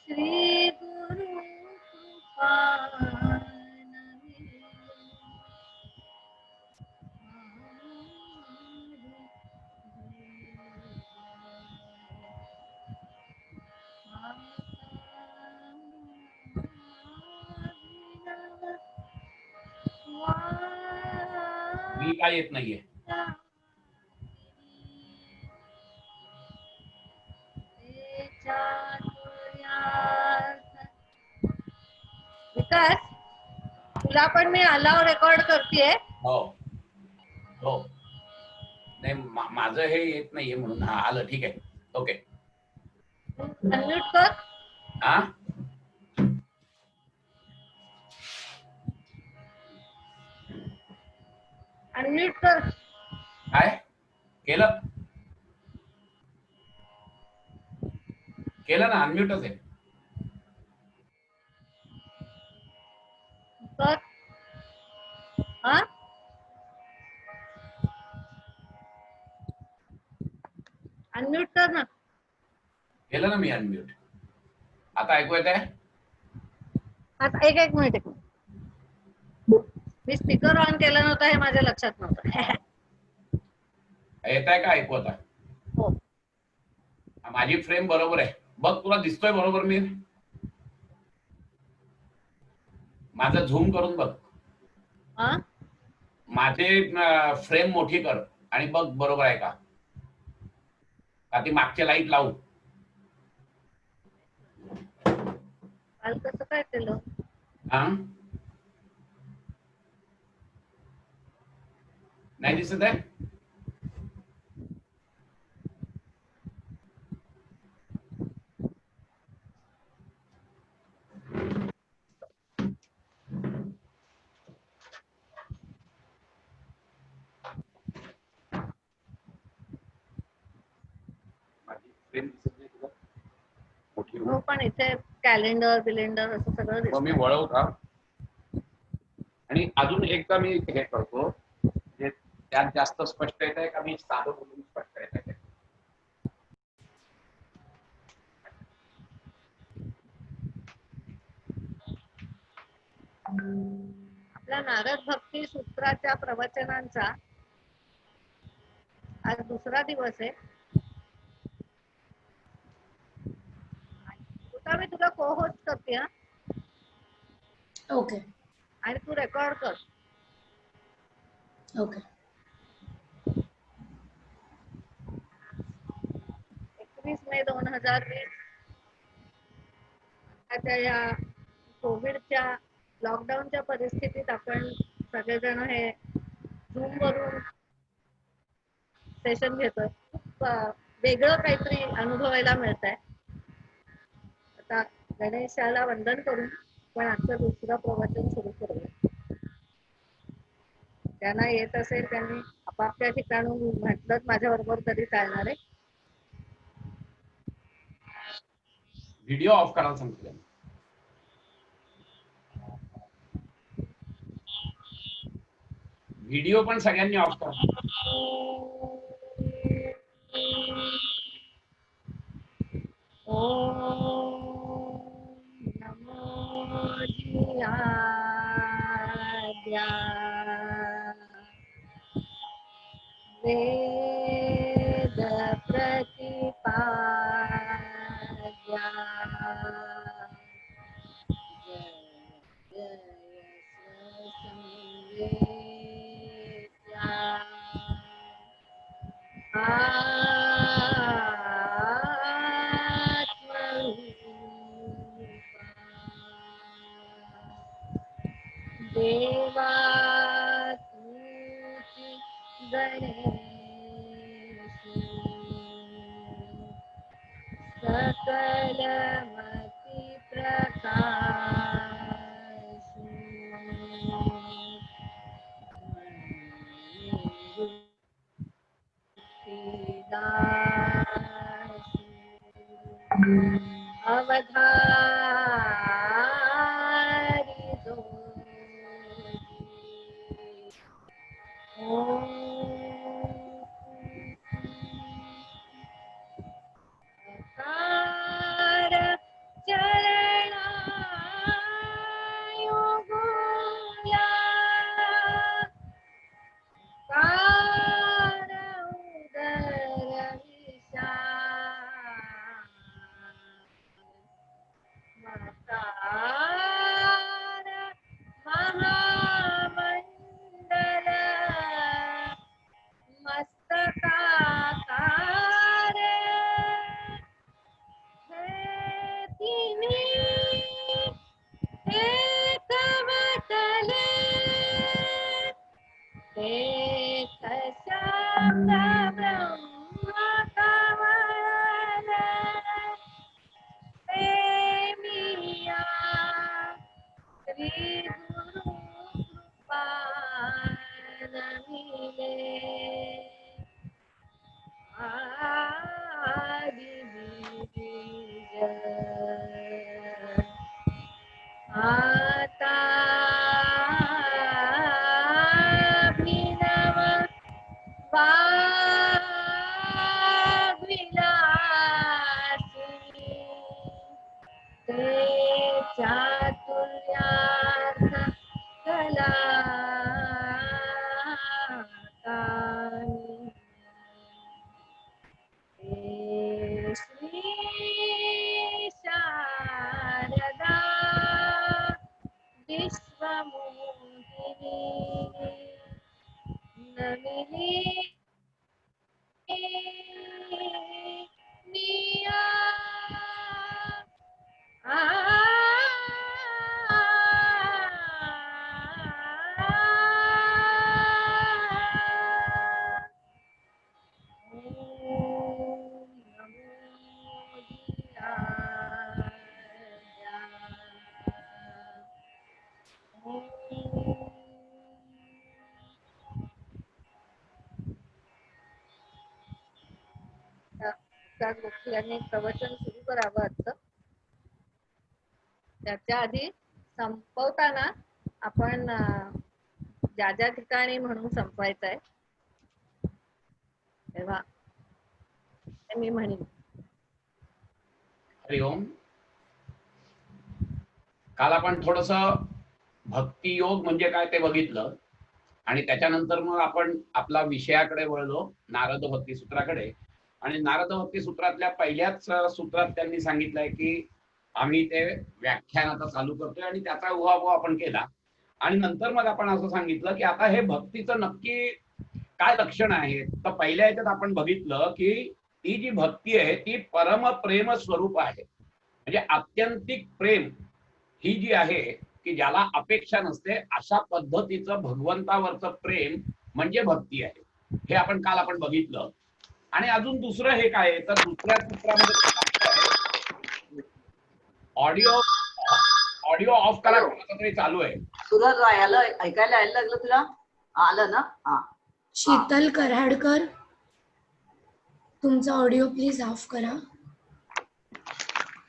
श्री गुरु कृपा मी काय येत नाहीये. विकास, तुला पण मी अलाव रेकॉर्ड करतेय. हो हो, नाही माझं हे येत नाहीये म्हणून. हा आलं, ठीक आहे, ओके. अनम्यूट कर. हा, अनम्यूट कर. काय केलं? केलं ना, अनम्यूटच आहे. कर. हा, अनम्यूट कर ना. केलं ना मी अनम्यूट. आता ऐकू येत आहे? आता एक मिनिट. मी स्पीकर ऑन केला नव्हता, हे माझ्या लक्षात नव्हतं. येत आहे का ऐकू आता? हो, माझी फ्रेम बरोबर आहे बघ, तुला दिसतोय बरोबर? मी माझं झूम करून बघ. हा, माझे फ्रेम मोठी कर आणि बघ बरोबर आहे का? का ती मागचे लाईट लावू? काल कसं काय केलं? हा, नाही दिसत आहे? माझी फ्रेम दिसत नाही तुला? मोठी हो, पण इथे कॅलेंडर बिलेंडर असं सगळं मग मी दिसतंय. वळवू का? आणि अजून एकदा मी हे करतो, जे त्यात जास्त स्पष्ट येत आहे का मी साधं बोलून स्पष्ट येत आहे? आपल्या नारद भक्ती सूत्राच्या प्रवचनांचा आज दुसरा दिवस आहे. मी तुला को होस्ट करते. हा, ओके आणि तू रेकॉर्ड कर. ओके. 21 मे 2020 या कोविडच्या लॉकडाऊनच्या परिस्थितीत आपण सगळेजण हे झूम वरून सेशन घेतोय. खूप वेगळं काहीतरी अनुभवायला मिळत आहे. आता गणेशाला वंदन करून पण आजचं दुसरं प्रवचन सुरू करूया. त्यांना येत असेल त्यांनी आपापल्या ठिकाणून म्हटलं माझ्या बरोबर तरी चालणार आहे. व्हिडिओ ऑफ करायला सांगितलं. व्हिडिओ पण सगळ्यांनी ऑफ करा. ओम नमो जियाद्या वेद प्रतिपाद्या जय संवेद्या देवा तूची गणेश सकलमति प्रकाश अवधारी दो ओम आता भिनव वाग्विलासी ते चातुर्यार्थ कला श्री शारदा विश्वमोहिनी नमिनी मिया मुख्याने प्रवचन सुरू करावं असतं. त्याच्या आधी संपवताना आपण ज्या ज्या ठिकाणी म्हणून संपवायचं आहे तेव्हा मी म्हणेन. हरिओम. काल आपण थोडस भक्तियोग म्हणजे काय ते बघितलं आणि त्याच्यानंतर मग आपण आपला विषयाकडे वळलो, नारद भक्ती सूत्राकडे. आणि नारद भक्ती सूत्रातल्या पहिल्याच सूत्रात त्यांनी सांगितलंय की आम्ही ते व्याख्यान आता चालू करतोय आणि त्याचा उहापोह आपण केला. आणि नंतर मग आपण असं सांगितलं की आता हे भक्तीचं नक्की काय लक्षण आहे. तर पहिल्या याच्यात आपण बघितलं की ती जी भक्ती आहे ती परम प्रेम स्वरूप आहे. म्हणजे आत्यंतिक प्रेम ही जी आहे की ज्याला अपेक्षा नसते अशा पद्धतीचं भगवंतावरचं प्रेम म्हणजे भक्ती आहे. हे आपण काल आपण बघितलं. आणि अजून दुसरं हे काय तर दुसऱ्या सूत्रामध्ये ऑडिओ ऑफ करा तरी चालू आहे. तुला ऐकायला यायला लागलं तुला आलं ना. हा शीतल कराडकर तुमचा ऑडिओ प्लीज ऑफ करा.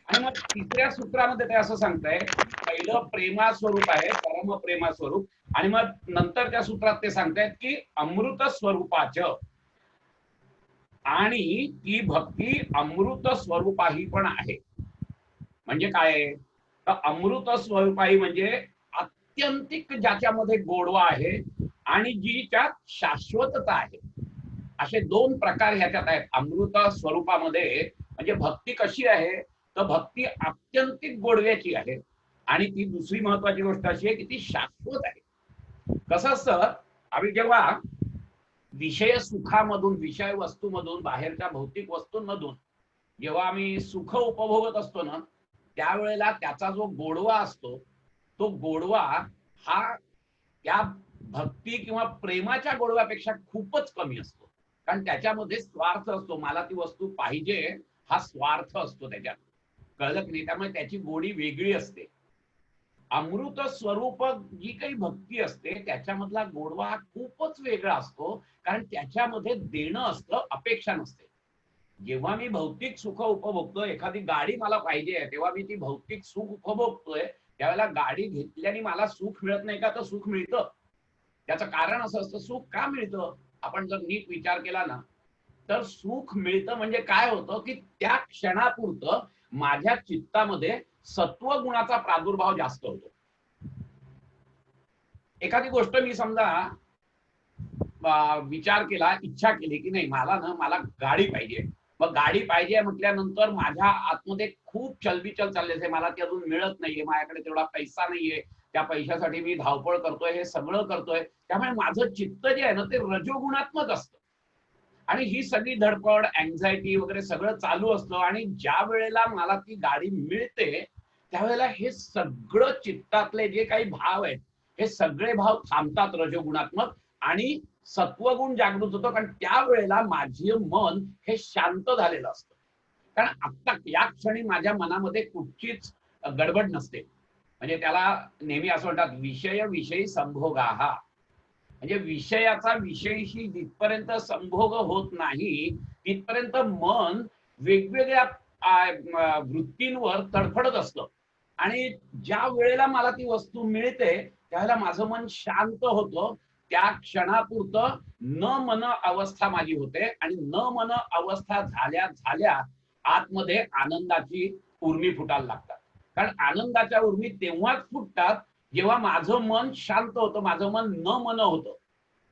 आणि मग तिसऱ्या सूत्रामध्ये ते असं सांगताय पहिलं प्रेमा स्वरूप आहे परम प्रेमा स्वरूप. आणि मग नंतरच्या सूत्रात ते सांगतायत की अमृत स्वरूपाचं आणि ती भक्ती अमृत स्वरूपाही पण आहे. म्हणजे काय तर अमृत स्वरूपाही म्हणजे आत्यंतिक ज्याच्यामध्ये गोडवा आहे आणि जीच्यात शाश्वतता आहे. असे दोन प्रकार ह्याच्यात आहेत अमृत स्वरूपामध्ये. म्हणजे भक्ती कशी आहे तर भक्ती आत्यंतिक गोडव्याची आहे आणि ती दुसरी महत्वाची गोष्ट अशी आहे की ती शाश्वत आहे. कसं असतं आम्ही जेव्हा विषय सुखामधून विषय वस्तूमधून बाहेरच्या भौतिक वस्तूंमधून जेव्हा आम्ही सुख उपभोगत असतो ना त्यावेळेला त्याचा जो गोडवा असतो तो गोडवा हा त्या भक्ती किंवा प्रेमाच्या गोडव्यापेक्षा खूपच कमी असतो. कारण त्याच्यामध्ये स्वार्थ असतो. मला ती वस्तू पाहिजे हा स्वार्थ असतो त्याच्यात. कळलं की नाही. त्यामुळे त्याची गोडी वेगळी असते. अमृत स्वरूप जी काही भक्ती असते त्याच्यामधला गोडवा हा खूपच वेगळा असतो. कारण त्याच्यामध्ये देणं असतं अपेक्षा नसते. जेव्हा मी भौतिक सुख उपभोगतोय एखादी गाडी मला पाहिजे तेव्हा मी ती भौतिक सुख उपभोगतोय त्यावेळेला गाडी घेतल्याने मला सुख मिळत नाही का तर सुख मिळतं. त्याचं कारण असं असतं सुख का मिळतं आपण जर नीट विचार केला ना तर सुख मिळतं म्हणजे काय होतं की त्या क्षणापुरतं माझ्या चित्तामध्ये सत्वगुणाचा प्रादुर्भाव जास्त होतो. एखादी गोष्ट मी समजा विचार केला इच्छा केली की नाही मला गाडी पाहिजे. मग गाडी पाहिजे म्हटल्यानंतर माझ्या आतमध्ये खूप चलबिचल चालली आहे. मला ती अजून मिळत नाहीये. माझ्याकडे तेवढा पैसा नाहीये. त्या पैशासाठी मी धावपळ करतोय हे सगळं करतोय. त्यामुळे माझं चित्त जे आहे ना ते रजोगुणात्मक असतं आणि ही सगळी धडपड अँझायटी वगैरे सगळं चालू असतं. आणि ज्या वेळेला मला ती गाडी मिळते त्यावेळेला हे सगळं चित्तातले जे काही भाव आहेत हे सगळे भाव थांबतात रजोगुणात्मक आणि सत्वगुण जागृत होतो. कारण त्यावेळेला माझे मन हे शांत झालेलं असतं. कारण आता या क्षणी माझ्या मनामध्ये कुठचीच गडबड नसते. म्हणजे त्याला नेहमी असं म्हणतात विषय विषयी संभोगाहा. म्हणजे विषयाचा विषयीशी जिथपर्यंत संभोग होत नाही तिथपर्यंत मन वेगवेगळ्या वृत्तींवर तडफडत असतं आणि ज्या वेळेला मला ती वस्तू मिळते त्यावेळेला माझं मन शांत होतं. त्या क्षणापुरतं न मन अवस्था माझी होते आणि न मन अवस्था झाल्या झाल्या आतमध्ये आनंदाची उर्मी फुटायला लागतात. कारण आनंदाच्या उर्मी तेव्हाच फुटतात जेव्हा माझं मन शांत होतं, माझं मन न मन होतं.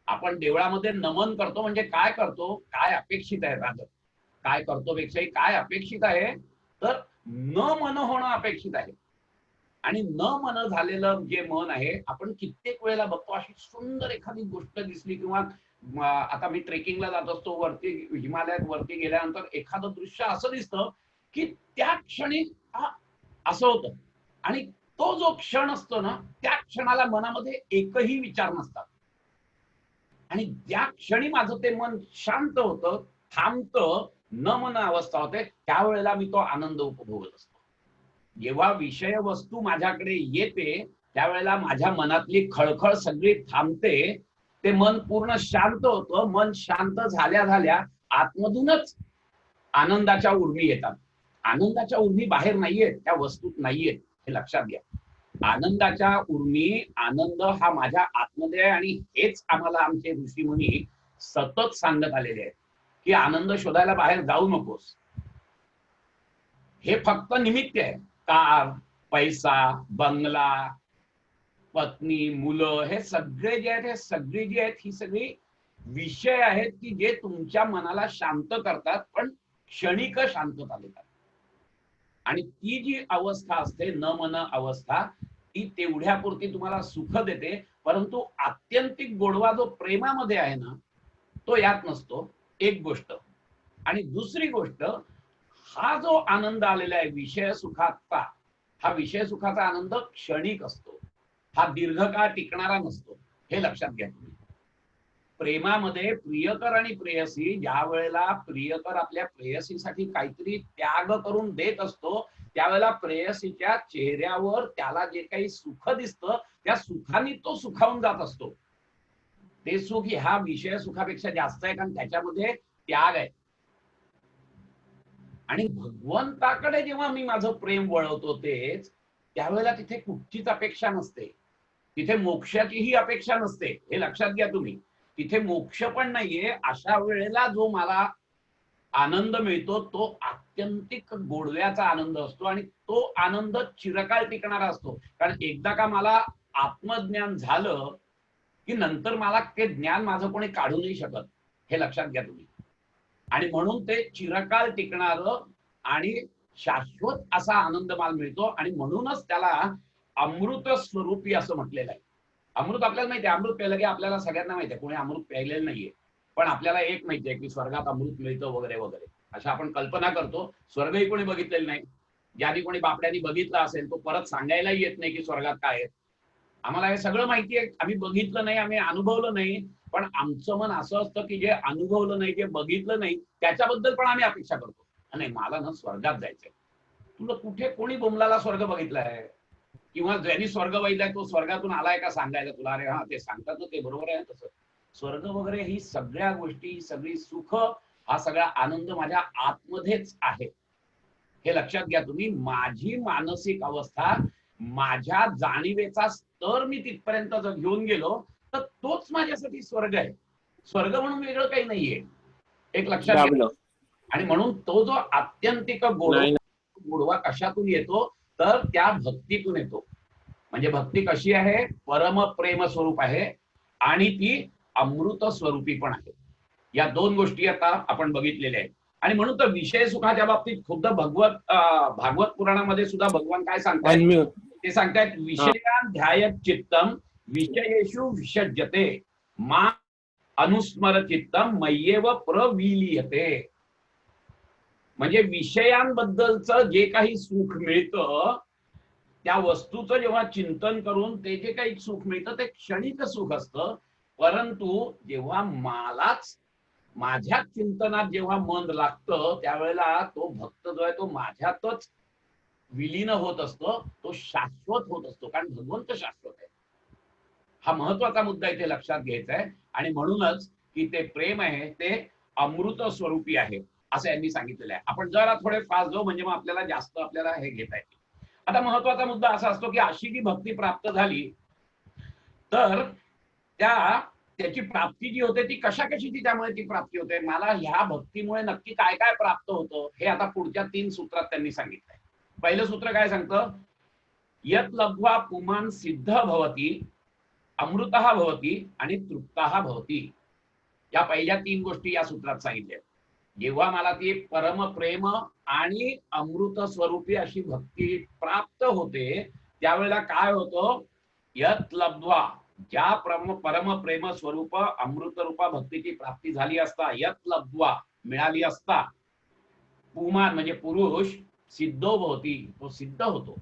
आपण देवळामध्ये नमन करतो म्हणजे काय करतो, काय अपेक्षित आहे, राजा काय करतो पेक्षाही काय अपेक्षित आहे, तर न मन होणं अपेक्षित आहे. आणि न मन झालेलं जे मन आहे, आपण कित्येक वेळेला बघतो अशी सुंदर एखादी गोष्ट दिसली किंवा आता मी ट्रेकिंगला जात असतो, वरती हिमालयात वरती गेल्यानंतर एखादं दृश्य असं दिसतं की त्या क्षणी असं होतं. आणि तो जो क्षण असतो ना, त्या क्षणाला मनामध्ये एकही विचार नसतात आणि त्या क्षणी माझं ते मन शांत होतं, थांबतं, न मन अवस्था होते. त्यावेळेला मी तो आनंद उपभोगत असतो. जेव्हा विषय वस्तू माझ्याकडे येते त्यावेळेला माझ्या मनातली खळखळ सगळी थांबते, ते मन पूर्ण शांत होतं. मन शांत झाल्या झाल्या आतमधूनच आनंदाच्या उर्मी येतात. आनंदाच्या उर्मी बाहेर नाहीयेत, त्या वस्तूत नाहीयेत, हे लक्षात घ्या. आनंदाच्या उर्मी, आनंद हा माझ्या आतमध्ये आहे. आणि हेच आम्हाला आमचे ऋषीमुनी सतत सांगत आलेले आहेत की आनंद शोधायला बाहेर जाऊ नकोस. हे फक्त निमित्त आहे. कार, पैसा, बंगला, पत्नी, मुलं, हे सगळे जे आहेत, हे सगळी जी आहेत, ही सगळी विषय आहेत की जे तुमच्या मनाला शांत करतात, पण क्षणिक शांतता देतात. आणि ती जी अवस्था असते न मन अवस्था, ती तेवढ्यापुरती तुम्हाला सुख देते, परंतु आत्यंतिक गोडवा जो प्रेमामध्ये आहे ना, तो यात नसतो. एक गोष्ट. आणि दुसरी गोष्ट, हा जो आनंद आलेला आहे विषय सुखाचा, हा विषय सुखाचा आनंद क्षणिक असतो, हा दीर्घकाळ टिकणारा नसतो. हे लक्षात घ्या तुम्ही. प्रेमामध्ये प्रियकर आणि प्रेयसी, ज्या वेळेला प्रियकर आपल्या प्रेयसीसाठी काहीतरी त्याग करून देत असतो, त्यावेळेला प्रेयसीच्या चेहऱ्यावर त्याला जे काही सुख दिसतं, त्या सुखाने तो सुखावून जात असतो. ते सुख ह्या विषय सुखापेक्षा जास्त आहे, कारण त्याच्यामध्ये त्याग आहे. आणि भगवंताकडे जेव्हा मी माझं प्रेम वळवतो तेच त्यावेळेला तिथे कुठचीच अपेक्षा नसते. तिथे मोक्षाचीही अपेक्षा नसते. हे लक्षात घ्या तुम्ही. तिथे मोक्ष पण नाहीये. अशा वेळेला जो मला आनंद मिळतो तो आत्यंतिक गोडव्याचा आनंद असतो आणि तो आनंद चिरकाळ टिकणारा असतो. कारण एकदा का मला आत्मज्ञान झालं की नंतर मला ते ज्ञान माझं कोणी काढू नाही शकत. हे लक्षात घ्या तुम्ही. आणि म्हणून ते चिरकाळ टिकणारं आणि शाश्वत असा आनंद मला मिळतो. आणि म्हणूनच त्याला अमृत स्वरूपी असं म्हटलेलं आहे. अमृत आपल्याला माहिती आहे, अमृत प्यायलं की आपल्याला सगळ्यांना माहिती आहे, कोणी अमृत प्यायलेलं नाहीये. पण आपल्याला एक माहिती आहे की स्वर्गात अमृत मिळतं वगैरे वगैरे, अशा आपण कल्पना करतो. स्वर्गही कोणी बघितलेलं नाही. ज्यांनी कोणी बापड्यांनी बघितलं असेल तो परत सांगायलाही येत नाही की स्वर्गात काय आहे. आम्हाला हे सगळं माहिती आहे, आम्ही बघितलं नाही, आम्ही अनुभवलं नाही. पण आमचं मन असं असतं की जे अनुभवलं नाही, जे बघितलं नाही, त्याच्याबद्दल पण आम्ही अपेक्षा करतो. नाही, मला ना स्वर्गात जायचंय. तुला कुठे कोणी बोमलाला स्वर्ग बघितलाय किंवा ज्यांनी स्वर्ग बघितलाय तो स्वर्गातून आलाय का सांगायला तुला? अरे हा, ते सांगतात ना, ते बरोबर आहे. तसं स्वर्ग वगैरे ही सगळ्या गोष्टी, सगळी सुख, हा सगळा आनंद माझ्या आतमध्येच आहे. हे लक्षात घ्या तुम्ही. माझी मानसिक अवस्था, माझ्या जाणीवेचा स्तर मी तिथपर्यंत जर घेऊन गेलो तर तोच माझ्यासाठी स्वर्ग आहे. स्वर्ग म्हणून वेगळं काही नाहीये. एक लक्षात घ्या. आणि म्हणून तो जो आत्यंतिक गोडवा कशातून येतो तर त्या भक्तीतून येतो. म्हणजे भक्ती कशी आहे? परम प्रेम स्वरूप आहे आणि ती अमृत स्वरूपी पण आहे. या दोन गोष्टी आता आपण बघितलेल्या आहेत. आणि म्हणून तर विषय सुखाच्या बाबतीत खुद्द भागवत पुराणामध्ये सुद्धा भगवान काय सांगतात? ते सांगतायत, विषयान ध्यायत चित्तम विषयेषु विसज्जते मा अनुस्मर चित्तम मय्येव प्रविलीयते. म्हणजे विषयांबद्दलचं जे काही सुख मिळतं, त्या वस्तूचं जेव्हा चिंतन करून ते जे काही सुख मिळतं ते क्षणिक सुख असतं. परंतु जेव्हा मलाच माझ्या चिंतनात जेव्हा मन लागतं त्यावेळेला तो भक्त जो आहे तो माझ्यातच विलीन होत असतो, तो शाश्वत होत असतो. कारण भगवंत शाश्वत आहे. हा महत्वाचा मुद्दा इथे लक्षात घ्यायचा आहे. आणि म्हणूनच की ते प्रेम आहे ते अमृत स्वरूपी आहे असं यांनी सांगितलेलं आहे. आपण जरा थोडे फास्ट जाऊ म्हणजे मग आपल्याला जास्त आपल्याला हे घेता येईल. आता आता महत्वाचा मुद्दा असा असतो की अशी जी भक्ती प्राप्त झाली तर त्याची प्राप्ती जी होते ती कशाकशाची त्यामुळे ती प्राप्ती होते, मला ह्या भक्तीमुळे नक्की काय काय प्राप्त होतं हे आता पुढच्या 3 सूत्रात त्यांनी सांगितलंय. पहिलं सूत्र काय सांगतं, यत लब्ध्वा पुमान् सिद्ध भवती, अमृतः भवती आणि तृप्तः भवती. या पहिल्या 3 गोष्टी या सूत्रात सांगितल्या. जेव्हा मला ती परम प्रेम आणि अमृत स्वरूपी अशी भक्ती प्राप्त होते त्यावेळेला काय होतं, यत लब्ध्वा, ज्या परम प्रेम स्वरूप अमृत रूपा भक्तीची प्राप्ती झाली असता, यत लब्ध्वा मिळाली असता, पुमान म्हणजे पुरुष, सिद्धो भवती, तो सिद्ध होतो.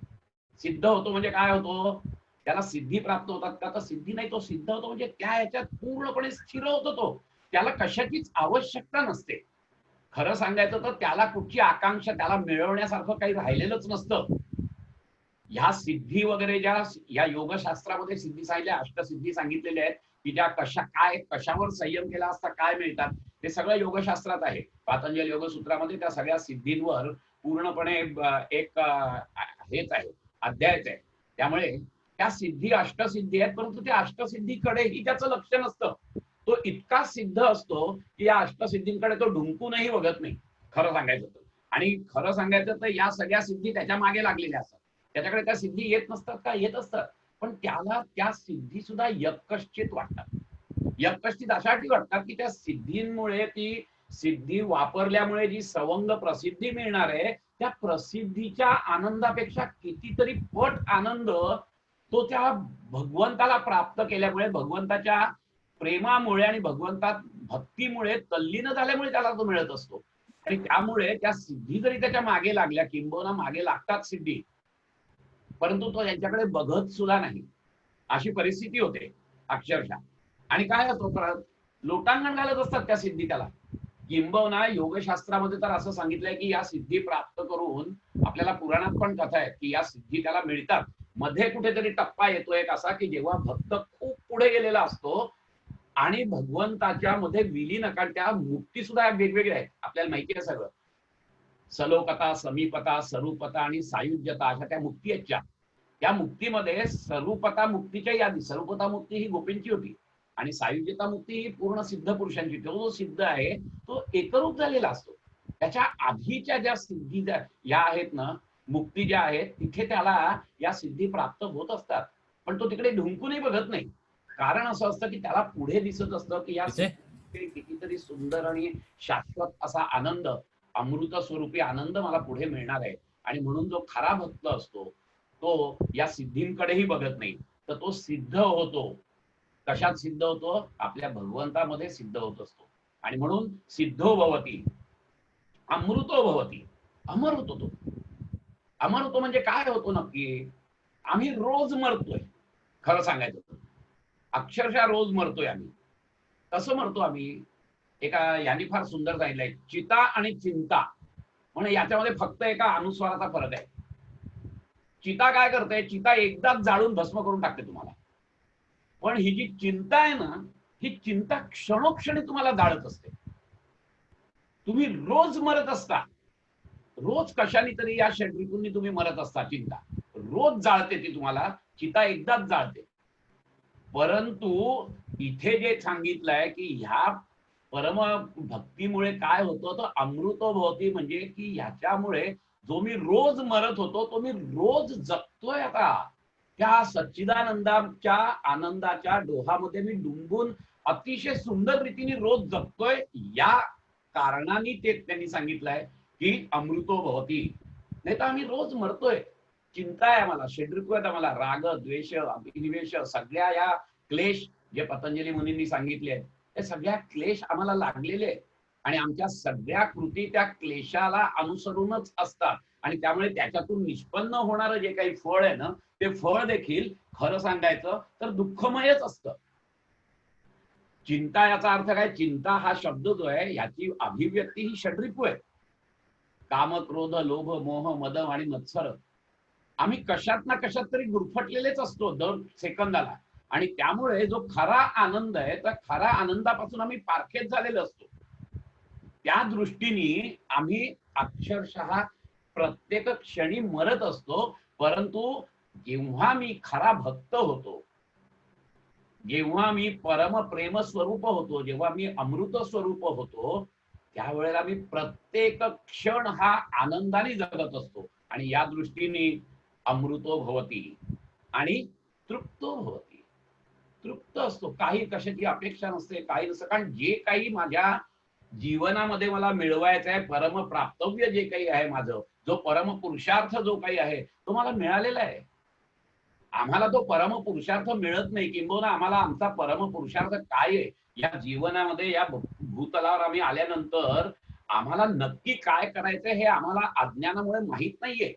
सिद्ध होतो म्हणजे काय होतो, त्याला सिद्धी प्राप्त होतात का, तर सिद्धी नाही, तो सिद्ध होतो म्हणजे त्या ह्याच्यात पूर्णपणे स्थिर होतो. तो त्याला कशाचीच आवश्यकता नसते. खरं सांगायचं तर त्याला कुठची आकांक्षा, त्याला मिळवण्यासारखं काही राहिलेलंच नसतं. ह्या सिद्धी वगैरे ज्या या योगशास्त्रामध्ये सिद्धी सांगितल्या, अष्टसिद्धी सांगितलेल्या आहेत की ज्या कशावर संयम केला असता काय मिळतात, ते सगळं योगशास्त्रात आहे. पातंजल योगसूत्रामध्ये त्या सगळ्या सिद्धींवर पूर्णपणे एक हेच आहे, अध्यायच आहे. त्यामुळे त्या सिद्धी अष्टसिद्धी आहेत, परंतु त्या अष्टसिद्धीकडेही त्याचं लक्ष नसतं. तो इतका सिद्ध असतो की या अष्टसिद्धींकडे तो ढुंकूनही बघत नाही, खरं सांगायचं तर. आणि खरं सांगायचं तर या सगळ्या सिद्धी त्याच्या मागे लागलेल्या असतात. त्याच्याकडे त्या सिद्धी येत नसतात का, येत असतात, पण त्याला त्या सिद्धी सुद्धा यत्कश्चित वाटतात. यत्कश्चित अशासाठी वाटतात की त्या सिद्धींमुळे, ती सिद्धी वापरल्यामुळे जी सवंग प्रसिद्धी मिळणार आहे, त्या प्रसिद्धीच्या आनंदापेक्षा कितीतरी पट आनंद तो त्या भगवंताला प्राप्त केल्यामुळे, भगवंताच्या प्रेमामुळे आणि भगवंतात भक्तीमुळे तल्लीन झाल्यामुळे त्याला तो मिळत असतो. आणि त्यामुळे त्या सिद्धी जरी त्याच्या मागे लागल्या, किंबहुना मागे लागतात सिद्धी, परंतु तो यांच्याकडे बघत सुद्धा नाही, अशी परिस्थिती होते अक्षरशः. आणि काय होतो, परत लोटांगण घालत असतात त्या सिद्धी त्याला. किंबहुना योगशास्त्रामध्ये तर असं सांगितलंय की या सिद्धी प्राप्त करून, आपल्याला पुराणात पण कथा आहे की या सिद्धी त्याला मिळतात. मध्ये कुठेतरी टप्पा येतो एक असा की जेव्हा भक्त खूप पुढे गेलेला असतो आणि भगवंताच्या मध्ये विलीन, कारण त्या मुक्ती सुद्धा वेगवेगळ्या आहेत, आपल्याला माहिती आहे सगळं. सलोकता, समीपता, स्वरूपता आणि सायुज्यता अशा त्या मुक्ती आहेत. त्या मुक्तीमध्ये स्वरूपता मुक्तीच्या यादी, स्वरूपता मुक्ती ही गोपींची होती आणि सायुज्यता मुक्ती ही पूर्ण सिद्ध पुरुषांची. तो जो सिद्ध आहे तो एकरूप झालेला असतो. त्याच्या आधीच्या ज्या सिद्धी या आहेत ना, मुक्ती ज्या आहेत, तिथे त्याला या सिद्धी प्राप्त होत असतात, पण तो तिकडे ढुंकूनही बघत नाही. कारण असं असतं की त्याला पुढे दिसत असतं की या कितीतरी सुंदर आणि शाश्वत असा आनंद, अमृत स्वरूपी आनंद मला पुढे मिळणार आहे. आणि म्हणून जो खरा भक्त असतो तो या सिद्धींकडेही बघत नाही, तर तो सिद्ध होतो. कशात सिद्ध होतो, आपल्या भगवंतामध्ये सिद्ध होत असतो. आणि म्हणून सिद्धो भवती, अमृतो भवती, अमर होतो तो. अमर होतो म्हणजे काय होतो नक्की, आम्ही रोज मरतोय. खरं सांगायचं तर अक्षरशः रोज मरतोय आम्ही. कसं मरतो आम्ही, एका यांनी फार सुंदर सांगितलंय, चिता आणि चिंता. म्हणजे याच्यामध्ये फक्त एका अनुस्वाराचा फरक आहे. चिता काय करते, चिता एकदाच जाळून भस्म करून टाकते तुम्हाला, पण ही जी चिंता आहे ना, ही चिंता क्षणोक्षणी तुम्हाला जाळत असते. तुम्ही रोज मरत असता, रोज कशाने तरी या षड्रिपूंनी तुम्ही मरत असता. चिंता रोज जाळते, ती तुम्हाला चिता एकदाच जाळते. परंतु इथे जे सांगितलंय की ह्या परम भक्तीमुळे काय होतं, तर अमृतो भवती, म्हणजे की ह्याच्यामुळे जो मी रोज मरत होतो तो मी रोज जगतोय. आता त्या सच्चिदानंदाच्या आनंदाच्या डोहामध्ये मी डुंबून अतिशय सुंदर रीतीने रोज जगतोय. या कारणाने ते त्यांनी सांगितलंय की अमृतो भवती. नाही तर आम्ही रोज मरतोय. चिंता आहे आम्हाला, षड्रिपू आहेत आम्हाला, राग, द्वेष, अभिनिवेश, सगळ्या या क्लेश जे पतंजली मुनींनी सांगितले आहेत, ते सगळ्या क्लेश आम्हाला लागलेले आहेत. आणि आमच्या सगळ्या कृती त्या क्लेशाला अनुसरूनच असतात. आणि त्यामुळे त्याच्यातून निष्पन्न होणारं जे काही फळ आहे ना, ते फळ देखील खरं सांगायचं तर दुःखमयच असतं. चिंता याचा अर्थ काय, चिंता हा शब्द जो आहे याची अभिव्यक्ती ही षड्रिपू आहे. काम, क्रोध, लोभ, मोह, मद आणि मत्सर. आम्ही कशात ना कशात तरी गुरफटलेलेच असतो दर सेकंदाला. आणि त्यामुळे जो खरा आनंद आहे, त्या खऱ्या आनंदापासून आम्ही पारखेत झालेलो असतो. त्या दृष्टीने आम्ही अक्षरशः प्रत्येक क्षणी मरत असतो. परंतु जेव्हा मी खरा भक्त होतो, जेव्हा मी परम प्रेम स्वरूप होतो, जेव्हा मी अमृत स्वरूप होतो, त्यावेळेला मी प्रत्येक क्षण हा आनंदाने जगत असतो. आणि या दृष्टीने अमृतो भवती आणि तृप्तो भवती. तृप्त असतो, काही कशाची अपेक्षा नसते, काही नसतं. कारण जे काही माझ्या जीवनामध्ये मला मिळवायचं आहे, परम प्राप्तव्य जे काही आहे माझं, जो परम पुरुषार्थ जो काही आहे तो मला मिळालेला आहे. आम्हाला तो परम पुरुषार्थ मिळत नाही, किंबहुना आम्हाला आमचा परम पुरुषार्थ काय आहे या जीवनामध्ये, या भूतलावर आम्ही आल्यानंतर आम्हाला नक्की काय करायचंय हे आम्हाला अज्ञानामुळे माहित नाहीये.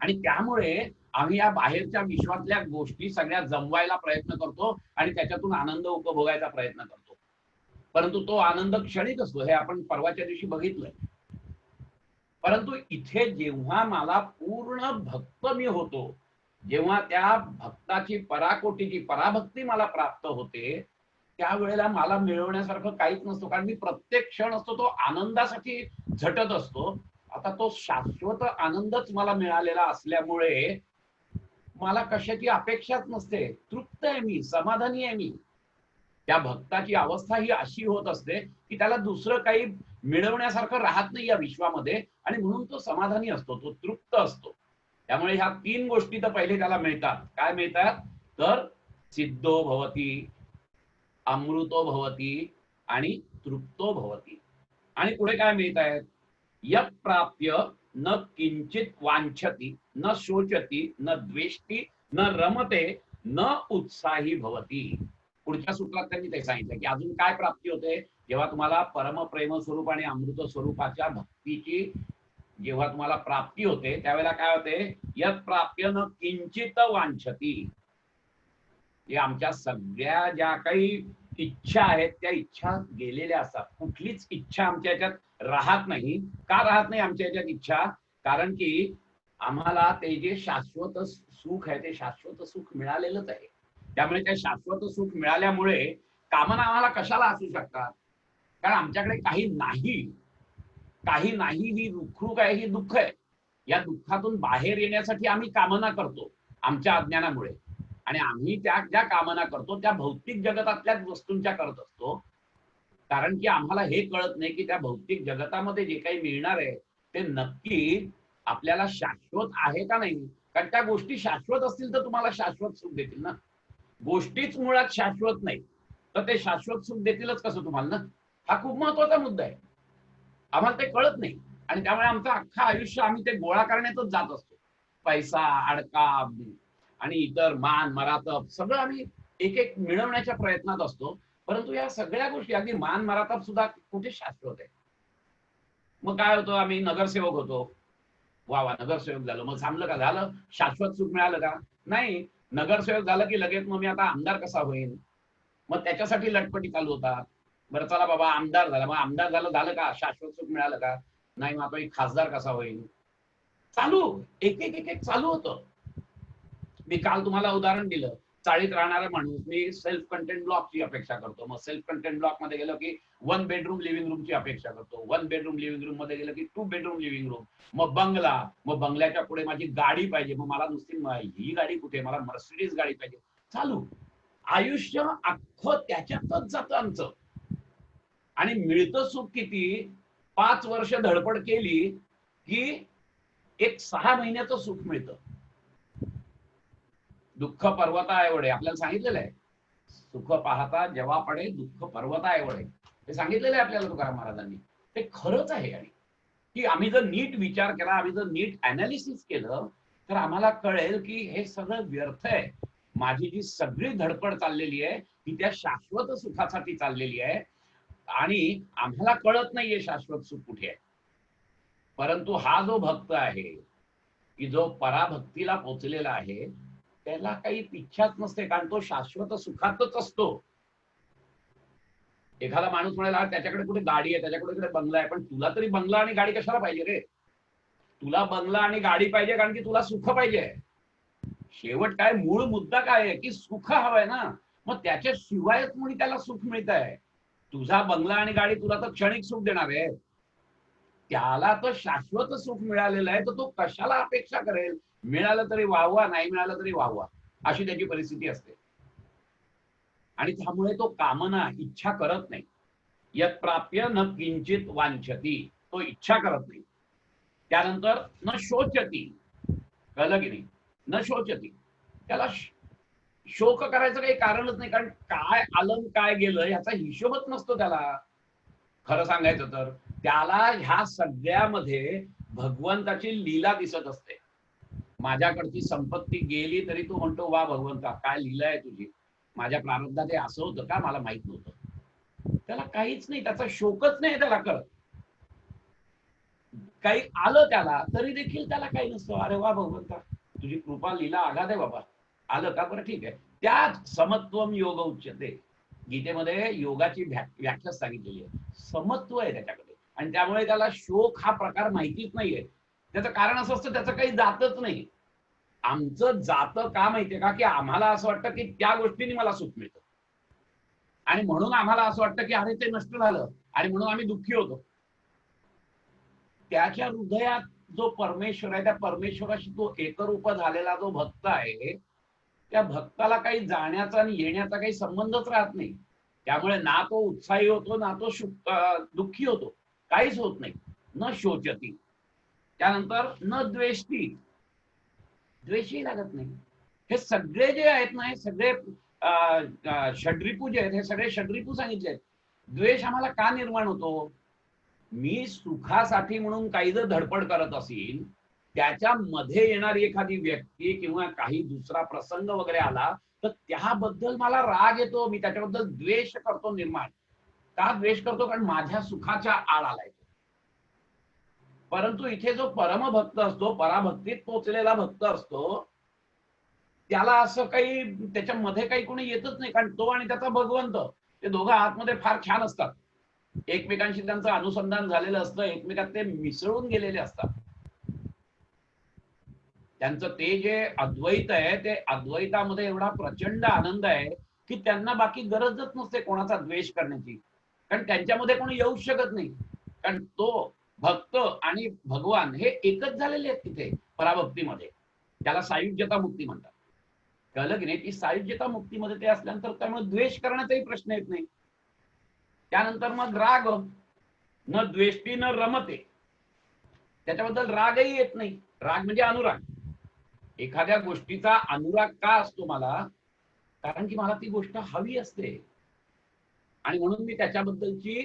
आणि त्यामुळे आम्ही या बाहेरच्या विश्वातल्या गोष्टी सगळ्या जमवायला प्रयत्न करतो आणि त्याच्यातून आनंद उपभोगायचा प्रयत्न करतो. परंतु तो आनंद क्षणिक असतो, हे आपण परवाच्या दिवशी बघितलंय. परंतु इथे जेव्हा मला पूर्ण भक्त मी होतो, जेव्हा त्या भक्ताची पराकोटीची पराभक्ती मला प्राप्त होते, त्यावेळेला मला मिळवण्यासारखं काहीच नसतो. कारण मी प्रत्येक क्षण असतो तो आनंदासाठी झटत असतो. आता तो शाश्वत आनंदच मला मिळालेला असल्यामुळे मला कशाची अपेक्षाच नसते. तृप्त आहे मी, समाधानी आहे मी. त्या भक्ताची अवस्था ही अशी होत असते की त्याला दुसरं काही मिळवण्यासारखं राहत नाही या विश्वामध्ये, आणि म्हणून तो समाधानी असतो, तो तृप्त असतो. त्यामुळे ह्या तीन गोष्टी तर पहिले त्याला मिळतात. काय मिळतात तर सिद्धो भवती, अमृतो भवती आणि तृप्तो भवती. आणि पुढे काय मिळत आहेत, यत् प्राप्य न किंचित वांछति न शोचती न द्वेष्टी न रमते न उत्साही भवती. पुढच्या सूत्रात त्यांनी ते सांगितलं की अजून काय प्राप्ती होते, जेव्हा तुम्हाला परम प्रेम स्वरूप आणि अमृत स्वरूपाच्या भक्तीची जेव्हा तुम्हाला प्राप्ती होते, त्यावेळेला काय होते, यत् प्राप्य न किंचित वांछति. जे आमच्या सगळ्या ज्या काही इच्छा आहेत त्या इच्छा गेलेल्या असतात. कुठलीच इच्छा आमच्या याच्यात राहत नाही. का राहत नाही आमच्या याच्यात इच्छा? कारण की आम्हाला ते जे शाश्वत सुख आहे ते शाश्वत सुख मिळालेलंच आहे. त्यामुळे ते शाश्वत सुख मिळाल्यामुळे कामना आम्हाला कशाला असू शकतात? कारण आमच्याकडे काही नाही, काही नाही ही रुखरुख आहे, ही दुःख आहे. या दुःखातून बाहेर येण्यासाठी आम्ही कामना करतो आमच्या अज्ञानामुळे. आणि आम्ही त्या ज्या कामना करतो त्या भौतिक जगतातल्याच वस्तूंच्या करत असतो. कारण की आम्हाला हे कळत नाही की त्या भौतिक जगतामध्ये जे काही मिळणार आहे ते नक्की आपल्याला शाश्वत आहे का नाही. कारण त्या गोष्टी शाश्वत असतील तर तुम्हाला शाश्वत सुख देतील ना. गोष्टीच मुळात शाश्वत नाही तर ते शाश्वत सुख देतीलच कसं तुम्हाला ना. हा खूप महत्वाचा मुद्दा आहे. आम्हाला ते कळत नाही आणि त्यामुळे आमचं अख्खं आयुष्य आम्ही ते गोळा करण्यातच जात असतो. पैसा, अडका आणि इतर मान मरातब सगळं आम्ही एक एक मिळवण्याच्या प्रयत्नात असतो. परंतु या सगळ्या गोष्टी, अगदी मान मरातब सुद्धा कुठे शाश्वत आहे. मग काय होतं, आम्ही नगरसेवक होतो, वा वा नगरसेवक झालो, मग थांबलं का, झालं शाश्वत सुख मिळालं का? नाही. नगरसेवक झालं की लगेच मग मी आता आमदार कसा होईल, मग त्याच्यासाठी लटपटी चालू होतात. बरं चला बाबा आमदार झाला, मग आमदार झालं का शाश्वत सुख मिळालं का? नाही. मग आता एक खासदार कसा होईल, चालू एक एक एक एक चालू होतं. मी काल तुम्हाला उदाहरण दिलं, चाळीत राहणारा माणूस, मी सेल्फ कंटेंट ब्लॉकची अपेक्षा करतो. मग सेल्फ कंटेंट ब्लॉक मध्ये गेलो की 1 बेडरूम लिव्हिंग रूमची अपेक्षा करतो. 1 बेडरूम लिव्हिंग रूम मध्ये गेलं की 2 बेडरूम लिव्हिंग रूम, मग बंगला, मग बंगल्याच्या पुढे माझी गाडी पाहिजे. मग मला नुसती ही गाडी कुठे, मला मर्सिडीज गाडी पाहिजे. चालू आयुष्य अख्खं त्याच्यातच जातं आमचं. आणि मिळतं सुख किती, 5 वर्ष धडपड केली की एक 6 महिन्याचं सुख मिळतं. दुःख पर्वता एवढे आपल्याला सांगितलेलं आहे. सुख पाहता जेव्हा पडे दुःख पर्वता एवढे, हे सांगितलेलं आहे आपल्याला तुकाराम महाराजांनी. ते खरंच आहे. आणि की आम्ही जर नीट विचार केला, आम्ही जर नीट अनालिसिस केलं तर आम्हाला कळेल की हे सगळं व्यर्थ आहे. माझी जी सगळी धडपड चाललेली आहे ती त्या शाश्वत सुखासाठी चाललेली आहे आणि आम्हाला कळत नाहीये शाश्वत सुख कुठे आहे. परंतु हा जो भक्त आहे की जो पराभक्तीला पोचलेला आहे त्याला काही इच्छाच नसते, कारण तो शाश्वत सुखातच असतो. एखादा माणूस म्हणाला त्याच्याकडे कुठे गाडी आहे, त्याच्याकडे कुठे बंगला आहे, पण तुला तरी बंगला आणि गाडी कशाला पाहिजे रे? तुला बंगला आणि गाडी पाहिजे कारण की तुला सुख पाहिजे. शेवट काय, मूळ मुद्दा काय आहे की सुख हवंय ना. मग त्याच्याशिवायच मुळे त्याला सुख मिळत आहे. तुझा बंगला आणि गाडी तुला तर क्षणिक सुख देणार आहे, त्याला तर शाश्वत सुख मिळालेलं आहे, तर तो कशाला अपेक्षा करेल मिळालं तरी वाहवा, नाही मिळालं तरी वाहवा, अशी त्याची परिस्थिती असते. आणि त्यामुळे तो कामना, इच्छा करत नाही. यत प्राप्य न किंचित वांछती, तो इच्छा करत नाही. त्यानंतर न शोचती, कळलं की नाही, न शोचती, त्याला शोक करायचं काही कारणच नाही, कारण काय आलं काय गेलं ह्याचा हिशोबच नसतो त्याला. खरं सांगायचं तर त्याला ह्या सगळ्यामध्ये भगवंताची लीला दिसत असते. माझ्याकडची संपत्ती गेली तरी तो म्हणतो, वा भगवंता काय लीला आहे तुझी, माझ्या प्रारब्धात हे असं होतं का, मला माहित नव्हतं. त्याला काहीच नाही, त्याचा शोकच नाही त्याला करत. काही आलं त्याला तरी देखील त्याला काही नसतं. अरे वा भगवंता तुझी कृपा लीला आघात आहे बाबा, आलं का, बरं ठीक आहे. त्यात समत्वम योग उच्यते. गीतेमध्ये योगाची व्याख्या सांगितलेली आहे, समत्व आहे त्याच्याकडे, आणि त्यामुळे त्याला शोक हा प्रकार माहितीच नाहीये. त्याचं कारण असं असतं, त्याचं काही जातच नाही. आमचं जातं का माहितीये का, की आम्हाला असं वाटतं की त्या गोष्टीने मला सुख मिळतं, आणि म्हणून आम्हाला असं वाटतं की अरे ते नष्ट झालं, आणि म्हणून आम्ही दुःखी होतो. त्याच्या हृदयात जो परमेश्वर आहे, त्या परमेश्वराशी तो एकरूप झालेला जो भक्त आहे, त्या भक्ताला काही जाण्याचा आणि येण्याचा काही संबंधच राहत नाही. त्यामुळे ना तो उत्साही होतो, ना तो दुःखी होतो, काहीच होत नाही. न शोचती, त्यानंतर न द्वेष्टी, द्वेषही लागत नाही. हे सगळे जे आहेत ना, हे सगळे षड्रिपू जे आहेत, हे सगळे षड्रिपू सांगितले आहेत. द्वेष आम्हाला का निर्माण होतो? मी सुखासाठी म्हणून काही जर धडपड करत असेल, त्याच्यामध्ये येणारी एखादी व्यक्ती किंवा काही दुसरा प्रसंग वगैरे आला तर त्याबद्दल मला राग येतो, मी त्याच्याबद्दल द्वेष करतो निर्माण. का द्वेष करतो? कारण माझ्या सुखाच्या आड आलाय. परंतु इथे जो परमभक्त असतो, पराभक्तीत पोचलेला भक्त असतो, त्याला असं काही त्याच्यामध्ये काही कोणी येतच नाही, कारण तो आणि त्याचा भगवंत ते दोघं आतमध्ये फार छान असतात. एकमेकांशी त्यांचं अनुसंधान झालेलं असतं, एकमेकात ते मिसळून गेलेले असतात. त्यांचं ते जे अद्वैत आहे, ते अद्वैतामध्ये एवढा प्रचंड आनंद आहे की त्यांना बाकी गरजच नसते कोणाचा द्वेष करण्याची, कारण त्यांच्यामध्ये कोणी येऊ शकत नाही. कारण तो भक्त आणि भगवान हे एकच झालेले आहेत तिथे पराभक्तीमध्ये. त्याला सायुज्यता मुक्ती म्हणतात. कळलं की नाही? ती सायुज्यता मुक्तीमध्ये ते असल्यानंतर त्यामुळे द्वेष करण्याचाही प्रश्न येत नाही. त्यानंतर मग राग, न द्वेष्टी न रमते, त्याच्याबद्दल रागही येत नाही. राग म्हणजे अनुराग. एखाद्या गोष्टीचा अनुराग का असतो मला? कारण की मला ती गोष्ट हवी असते, आणि म्हणून मी त्याच्याबद्दलची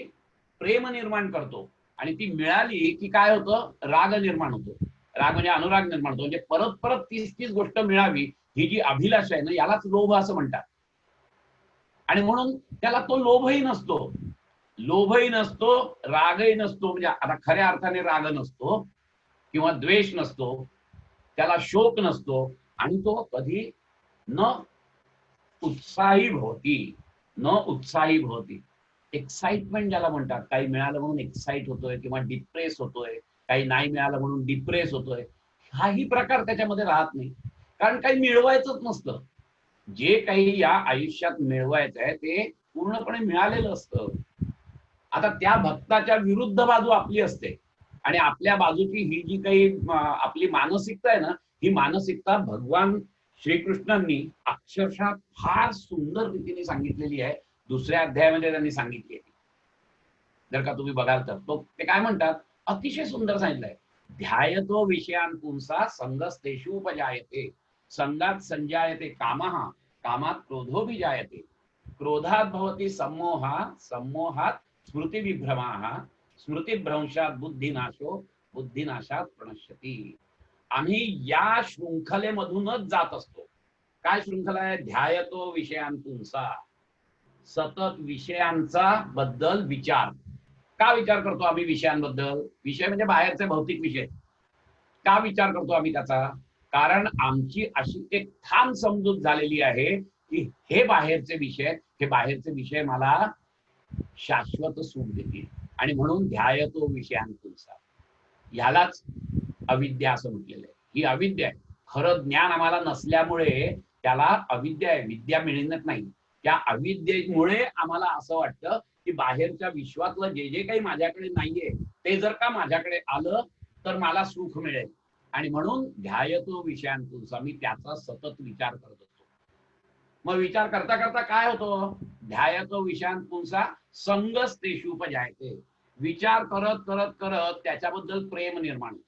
प्रेम निर्माण करतो, आणि ती मिळाली की काय होतं? राग निर्माण होतो. राग म्हणजे अनुराग निर्माण होतो. म्हणजे परत परत तीच गोष्ट मिळावी ही जी अभिलाषा आहे ना, यालाच लोभ असं म्हणतात. आणि म्हणून त्याला तो लोभही नसतो, लोभही नसतो, रागही नसतो. म्हणजे आता खऱ्या अर्थाने राग नसतो किंवा द्वेष नसतो, त्याला शोक नसतो, आणि तो कधी न उत्साही भवती, न उत्साही भवती. एक्साइटमेंट ज्याला म्हणतात, काही मिळालं म्हणून एक्साइट होतोय किंवा डिप्रेस होतोय, काही नाही मिळालं म्हणून डिप्रेस होतोय, हाही प्रकार त्याच्यामध्ये राहत नाही. कारण काही मिळवायचंच नसतं. जे काही या आयुष्यात मिळवायचं आहे ते पूर्णपणे मिळालेलं असतं. आता त्या भक्ताच्या विरुद्ध बाजू आपली असते, आणि आपल्या बाजूची ही जी काही आपली मानसिकता आहे ना, ही मानसिकता भगवान श्रीकृष्णांनी अक्षरशः फार सुंदर रीतीने सांगितलेली आहे. दुसऱ्या अध्यायामध्ये त्यांनी सांगितली आहे. जर का तुम्ही बघाल तर तो ते काय म्हणतात, अतिशय सुंदर सांगितलंय. ध्यायतो विषयान पुंसा संगस्तेषु उपजायते, संगात संजायते कामः, कामात क्रोधोभिजायते, क्रोधात भवति सम्मोहा, सम्मोहात स्मृतिविभ्रमाः, स्मृतिभ्रंशात बुद्धिनाशो, बुद्धिनाशात प्रणश्यति. आम्ही या शृंखलेमधूनच जात असतो. काय शृंखला आहे? ध्यायतो विषयान पुंसा, सतत विषयांचा बद्दल विचार. का विचार करतो आम्ही विषयांबद्दल? विषय म्हणजे बाहेरचे भौतिक विषय. का विचार करतो आम्ही त्याचा? कारण आमची अशी एक ठाम समजूत झालेली आहे की हे बाहेरचे विषय मला शाश्वत सुख देतील, आणि म्हणून ध्यायतो विषयान पुंसा. ह्यालाच अविद्या असं म्हटलेलं आहे. ही अविद्या आहे. खरं ज्ञान आम्हाला नसल्यामुळे त्याला अविद्या आहे, विद्या मिळत नाही. त्या अविद्येमुळे आम्हाला असं वाटतं की बाहेरच्या विश्वातलं जे काही माझ्याकडे नाहीये ते जर का माझ्याकडे आलं तर मला सुख मिळेल. आणि म्हणून ध्यायतो विषयान पुंसा, मी त्याचा सतत विचार करत असतो. मग विचार करता करता काय होतो? ध्यायतो विषयान पुंसा संगस तेषुपजायते. विचार करत करत करत त्याच्याबद्दल प्रेम निर्माण होतं.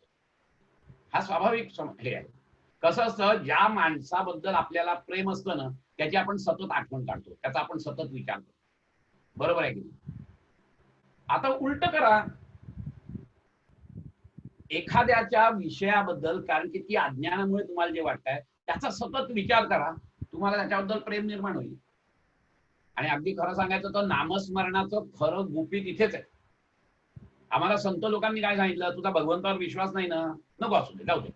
हा स्वाभाविक हे आहे. कसं असतं, ज्या माणसाबद्दल आपल्याला प्रेम असतं ना, त्याची आपण सतत आठवण काढतो, त्याचा आपण सतत विचार करतो. बरोबर आहे की नाही? आता उलट करा, एखाद्याच्या विषयाबद्दल, कारण की ती अज्ञानामुळे तुम्हाला जे वाटतंय त्याचा सतत विचार करा, तुम्हाला त्याच्याबद्दल प्रेम निर्माण होईल. आणि अगदी खरं सांगायचं तर नामस्मरणाचं खरं गुपित इथेच आहे. आम्हाला संत लोकांनी काय सांगितलं, तुझा भगवंतावर विश्वास नाही ना, नको असू दे, जाऊ दे,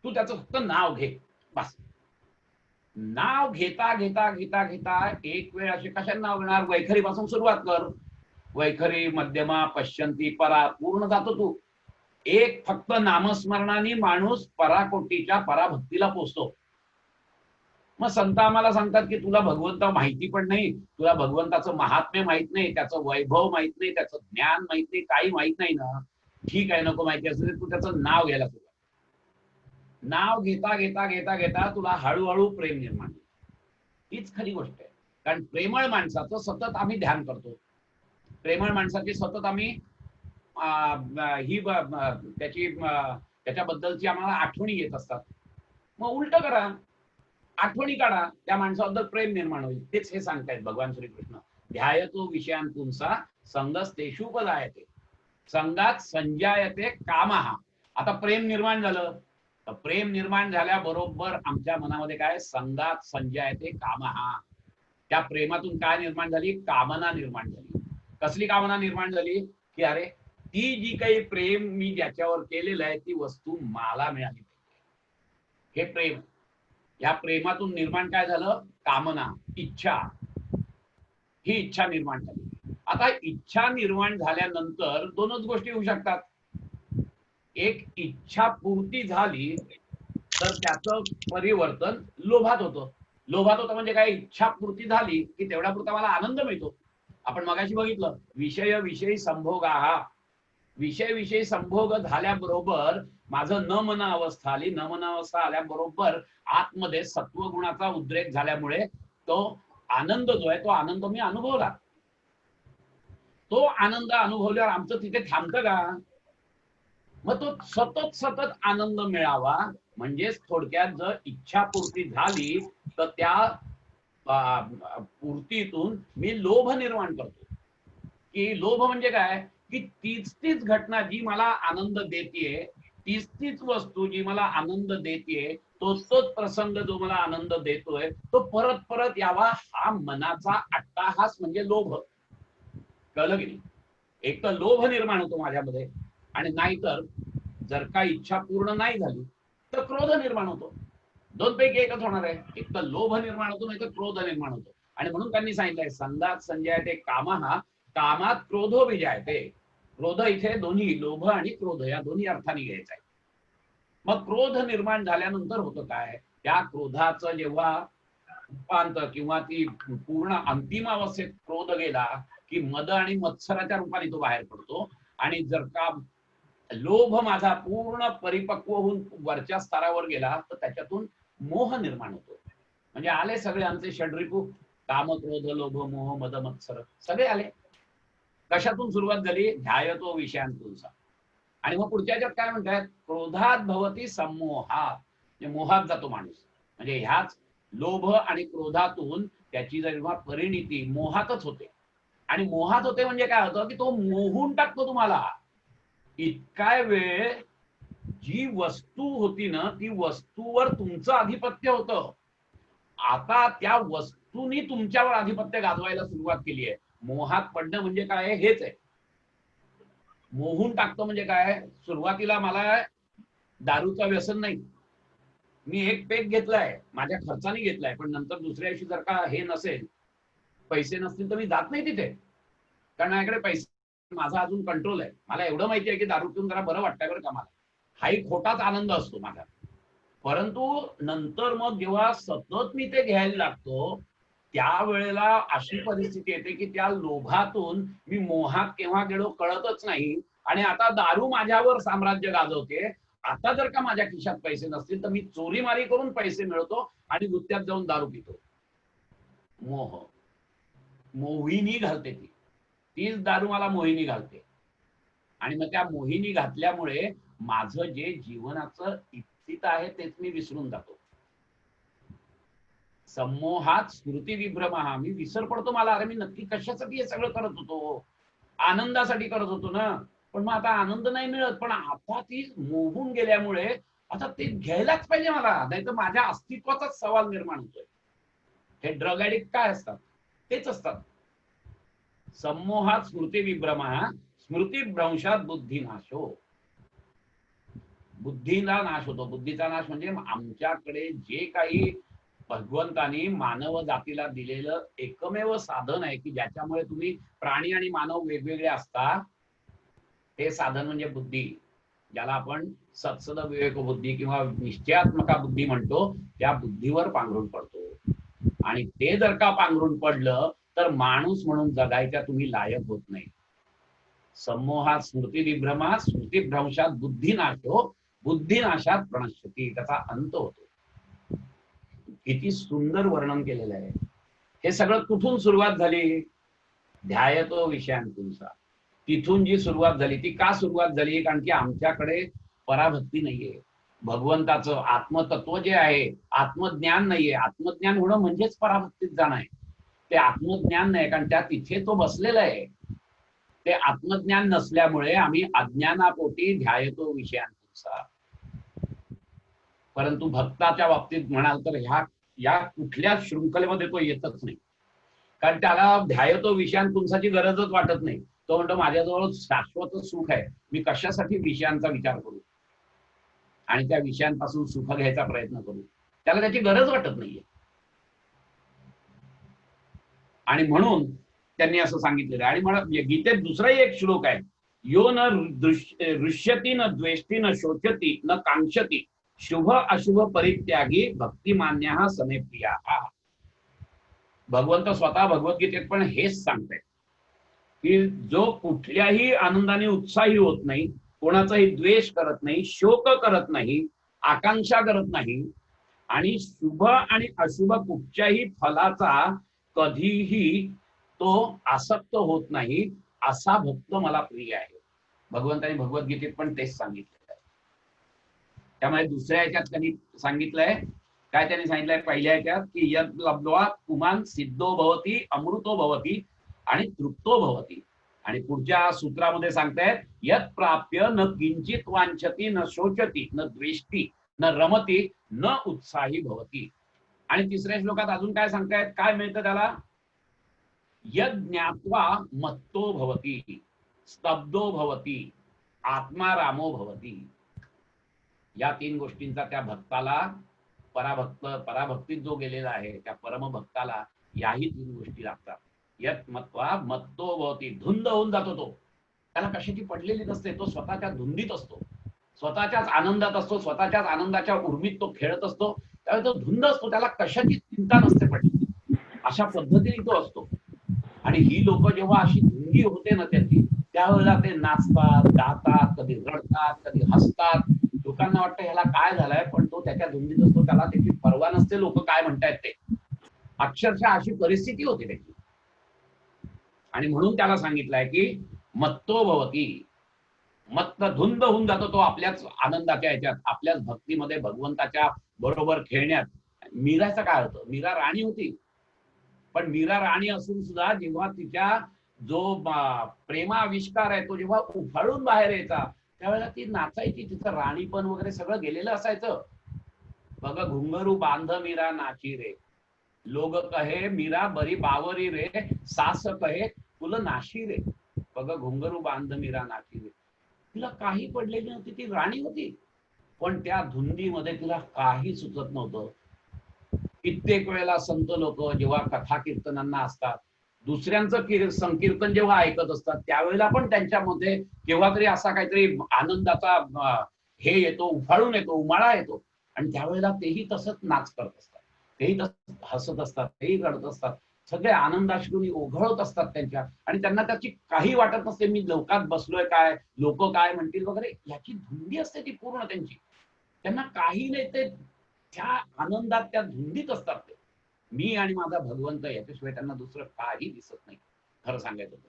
तू त्याचं फक्त नाव घे बस. नाव घेता घेता घेता घेता एक वेळ असे कशा नाव घेणार, वैखरी पासून सुरुवात कर, वैखरी, मध्यमा, पश्चंती, परा, पूर्ण जातो तू. एक फक्त नामस्मरणाने माणूस पराकोटीच्या पराभक्तीला पोचतो. मग संत आम्हाला सांगतात की तुला भगवंत माहिती पण नाही, तुला भगवंताचं महात्म्य माहित नाही, त्याचं वैभव माहित नाही, त्याचं ज्ञान माहित नाही, काही माहित नाही ना, ठीक आहे, नको माहिती असेल तू त्याचं नाव घ्यायला सुरुवात. नाव घेता घेता घेता घेता तुला हळूहळू प्रेम निर्माण होईल. हीच खरी गोष्ट आहे. कारण प्रेमळ माणसाचं सतत आम्ही ध्यान करतो, प्रेमळ माणसाची सतत आम्ही ही त्याच्याबद्दलची आम्हाला आठवणी येत असतात. मग उलट करा, आठवणी काढा, त्या माणसाबद्दल प्रेम निर्माण होईल. तेच हे सांगतायत भगवान श्रीकृष्ण. ध्यायतो विषयान पुंसा संगस तेषुपजायते, संगात संजायते कामः. आता प्रेम निर्माण झालं, तर प्रेम निर्माण झाल्याबरोबर आमच्या मनामध्ये काय, संगात संजायते कामः. त्या प्रेमातून काय निर्माण झाली, कामना निर्माण झाली. कसली कामना निर्माण झाली, की अरे ती जी काही प्रेम मी ज्याच्यावर केलेलं आहे ती वस्तू मला मिळाली पाहिजे. हे प्रेम, या प्रेमातून निर्माण काय झालं, कामना, इच्छा. ही इच्छा निर्माण झाली. आता इच्छा निर्माण झाल्यानंतर दोनच गोष्टी होऊ शकतात. एक, इच्छा पूर्ती झाली तर त्याचं परिवर्तन लोभात होतं. लोभात होतं म्हणजे काय, इच्छा पूर्ती झाली की तेवढ्या पुरता मला आनंद मिळतो. आपण मगाशी बघितलं, विषय विषयी संभोग, हा विषय विषयी संभोग झाल्याबरोबर माझं न मन अवस्था आली, न मन अवस्था आल्याबरोबर आतमध्ये सत्वगुणाचा उद्रेक झाल्यामुळे तो आनंद जो आहे तो आनंद मी अनुभवला. तो आनंद अनुभवल्यावर आमचं तिथे थांबतं का? मग तो सतत सतत आनंद मिळावा, म्हणजेच थोडक्यात जर इच्छापूर्ती झाली तर त्या पूर्तीतून मी लोभ निर्माण करतो. की लोभ म्हणजे काय, की तीच तीच घटना जी मला आनंद देतीये, तीच तीच वस्तू जी मला आनंद देतीये, तोच तोच प्रसंग जो मला आनंद देतोय तो परत परत यावा, हा मनाचा अट्टाहास म्हणजे लोभ. कळलं की नाही? एक तर लोभ निर्माण होतो माझ्यामध्ये, आणि नाहीतर जर का इच्छा पूर्ण नाही झाली तर क्रोध निर्माण होतो. दोन पैकी एकच होणार आहे, एक तर लोभ निर्माण होतो नाही तर क्रोध निर्माण होतो. आणि म्हणून त्यांनी सांगितलंय संगात संजयते कामः कामात क्रोधो विजायते. क्रोध इथे दोन्ही लोभ आणि क्रोध या दोन्ही अर्थाने घ्यायचा आहे. मग क्रोध निर्माण झाल्यानंतर होतं काय, त्या क्रोधाचं जेव्हा रूपांतर किंवा ती पूर्ण अंतिम अवस्थेत क्रोध गेला की मद आणि मत्सराच्या रूपाने तो बाहेर पडतो. आणि जर का लोभ माझा पूर्ण परिपक्व होऊन वरच्या स्तरावर गेला तर त्याच्यातून मोह निर्माण होतो. म्हणजे आले सगळे आमचे षड्रिपू, काम, क्रोध, लोभ, मोह, मद, मत्सर सगळे आले. कशातून सुरुवात झाली, ध्यायतो विषयान पुंसा. आणि मग पुढच्या ह्याच्यात काय म्हणतात, क्रोधात भवती सम्मोहात, म्हणजे मोहात जातो माणूस. म्हणजे ह्याच लोभ आणि क्रोधातून त्याची जेव्हा परिणिती मोहातच होते. आणि मोहात होते म्हणजे काय होतं, की तो मोहून टाकतो तुम्हाला. इतका वेळ जी वस्तू होती ना, ती वस्तूवर तुमचं आधिपत्य होतं. आता त्या वस्तूनी तुमच्यावर आधिपत्य गाजवायला सुरुवात केली आहे. मोहात पडणं म्हणजे काय, हेच आहे. मोहून टाकतो म्हणजे काय, सुरुवातीला मला दारूचं व्यसन नाही, मी एक पेक घेतलाय, माझ्या खर्चाने घेतलाय, पण नंतर दुसऱ्या दिवशी जर का हे नसेल, पैसे नसतील तर मी जात नाही तिथे, कारण माझ्याकडे पैसे, माझा अजून कंट्रोल आहे. मला एवढं माहिती आहे की दारू पिऊन जरा बरं वाटतंय बरं का मला, हाही खोटाच आनंद असतो माझा. परंतु नंतर मग जेव्हा सतत मी ते घ्यायला लागतो त्यावेळेला अशी परिस्थिती येते की त्या लोभातून मी मोहात केव्हा गेलो कळतच नाही. आणि आता दारू माझ्यावर साम्राज्य गाजवते आता जर का माझ्या खिशात पैसे नसतील तर मी चोरीमारी करून पैसे मिळवतो आणि गुत्त्यात जाऊन दारू पितो. मोह, मोहिनी घालते तीच दारू मला मोहिनी घालते. आणि मग त्या मोहिनी घातल्यामुळे माझं जे जीवनाचं इप्सित आहे तेच मी विसरून जातो. सम्मोहात स्मृती विभ्रम, मी विसर पडतो मला, अरे मी नक्की कशासाठी हे सगळं करत होतो, आनंदासाठी करत होतो ना, पण मग आता आनंद नाही मिळत. पण आता ती मोहून गेल्यामुळे आता ते घ्यायलाच पाहिजे मला, नाही तर माझ्या अस्तित्वाचाच सवाल निर्माण होतोय. हे ड्रग ऍडिक्ट काय असतात? तेच असतात. सम्मोहात स्मृती विभ्रम, स्मृतीभ्रंशात बुद्धिनाशो. बुद्धीला नाश होतो. बुद्धीचा नाश म्हणजे आमच्याकडे जे काही भगवंतानी मानव जातीला दिलेलं एकमेव साधन आहे की ज्याच्यामुळे तुम्ही प्राणी आणि मानव वेगवेगळे असता, ते साधन म्हणजे बुद्धी, ज्याला आपण सत्सद विवेक बुद्धी किंवा निश्चयात्मका बुद्धी म्हणतो. त्या बुद्धीवर पांघरून पडतो. आणि ते जर का पांघरून पडलं तर माणूस म्हणून जगायच्या तुम्ही लायक होत नाही. सम्मोहात स्मृती विभ्रमात स्मृतीभ्रंशात बुद्धिनाशो, बुद्धिनाशात प्रणश्यती, त्याचा अंत होतो. किती सुंदर वर्णन केलेलं आहे. हे सगळं कुठून सुरुवात झाली? ध्यायतो विषयांतूनचा. तिथून जी सुरुवात झाली, ती का सुरुवात झाली? कारण की आमच्याकडे पराभक्ती नाहीये. भगवंताचं आत्मतत्व जे आहे, आत्मज्ञान नाहीये. आत्मज्ञान होणं म्हणजेच पराभक्तीत जाणं आहे. ते आत्मज्ञान नाही, कारण त्या तिथे तो बसलेला आहे. ते आत्मज्ञान नसल्यामुळे आम्ही अज्ञानापोटी ध्यायतो विषयांतूनचा. परंतु भक्ताच्या बाबतीत म्हणाल तर या कुठल्या शृंखलेमध्ये तो येतच नाही. कारण त्याला ध्यायतो विषयांतूनची गरजच वाटत नाही. तो म्हणतो माझ्याजवळ शाश्वत सुख आहे, मी कशासाठी विषयांचा विचार करू आणि त्या विषयांपासून सुख घ्यायचा प्रयत्न करू. त्याला त्याची गरज वाटत नाहीये. आणि म्हणून त्यांनी असं सांगितलेलं. आणि मला गीतेत दुसराही एक श्लोक आहे, यो न दृश्यती न द्वेष्टी न शोचती न कांक्षती शुभ अशुभ परित्यागी भक्तिमान्य समे प्रिया. भगवंत स्वतः भगवद्गीतेत पण हेच सांगतायत की जो कुठल्याही आनंदाने उत्साही होत नाही, कोणाचाही द्वेष करत नाही, शोक करत नाही, आकांक्षा करत नाही आणि शुभ आणि अशुभ कुठच्याही फलाचा कधीही तो आसक्त होत नाही, असा भक्त मला प्रिय आहे. भगवंताने भगवद्गीतेत पण तेच सांगितलेलं आहे. त्यामुळे दुसऱ्या ह्याच्यात त्यांनी सांगितलंय काय? त्यांनी सांगितलंय पहिल्या ह्याच्यात की यद लब्ध्वा पुमान सिद्धो भवती अमृतो भवती आणि तृप्तो भवती. आणि पुढच्या सूत्रामध्ये सांगतायत यत प्राप्य न किंचित वांछती न शोचती न द्वेष्टी न रमती न उत्साही भवती. आणि तिसऱ्या श्लोकात अजून काय सांगतायत? काय मिळतं त्याला? यद ज्ञात्वा मत्तो भवती स्तब्धो भवती आत्मारामो भवती. या तीन गोष्टींचा त्या भक्ताला, पराभक्तीत जो गेलेला आहे त्या परमभक्ताला याही तीन गोष्टी लागतात. यत मत्वा मत्तो भवती, धुंद होऊन जातो तो. त्याला कशाची पडलेली नसते, तो स्वतःच्या धुंदीत असतो, स्वतःच्याच आनंदात असतो, स्वतःच्याच आनंदाच्या उर्मीत तो खेळत असतो. त्यावेळी तो धुंद असतो, त्याला कशाची चिंता नसते पडली. अशा पद्धतीने तो असतो. आणि ही लोक जेव्हा अशी धुंदी होते ना त्यांची, त्यावेळेला ते नाचतात, गातात, कधी रडतात, कधी हसतात. लोकांना वाटतं ह्याला काय झालंय, पण तो त्याच्या धुंदीत असतो, त्याला त्याची पर्वा नसते लोक काय म्हणतायत ते. अक्षरशः अशी परिस्थिती होती त्याची. आणि म्हणून त्याला सांगितलंय की मत्तो भवती, मत्त धुंद होऊन जातो तो आपल्याच आनंदाच्या ह्याच्यात, आपल्याच भक्तीमध्ये, भगवंताच्या बरोबर खेळण्यात. मीराचा काय होतं? मीरा राणी होती, पण मीरा राणी असून सुद्धा जेव्हा तिच्या जो प्रेमाविष्कार आहे तो जेव्हा उफाळून बाहेर यायचा त्यावेळेला ती नाचायची, तिचं राणीपण वगैरे सगळं गेलेलं असायचं. बघ घुंगरू बांध मीरा नाची रे, लोग कहे मीरा बरी बावरी रे, सास कहे तुला नाशी रे. बघ घुंगरू बांध मीरा नाची रे. तिला काही पडलेली नव्हती, ती राणी होती, पण त्या धुंदीमध्ये तिला काही सुचत नव्हतं. कित्येक वेळेला संत लोक जेव्हा कथा कीर्तनांना असतात, दुसऱ्यांचं संकीर्तन जेव्हा ऐकत असतात, त्यावेळेला पण त्यांच्यामध्ये केव्हा तरी असा काहीतरी आनंदाचा हे येतो, उफाळून येतो, उमाळा येतो. आणि त्यावेळेला तेही तसंच नाच करत असतात, तेही तसंच हसत असतात, तेही रडत असतात. सगळे आनंदाश्रूंनी ओघळत असतात त्यांच्या, आणि त्यांना त्याची काही वाटत नसते मी लोकात बसलोय काय, लोक काय म्हणतील वगैरे, याची धुंदी असते ती पूर्ण त्यांची. त्यांना काही नाही, ते त्या आनंदात त्या धुंदीत असतात ते. मी आणि माझा भगवंत याच्याशिवाय त्यांना दुसरं काही दिसत नाही, खरं सांगायचं तर.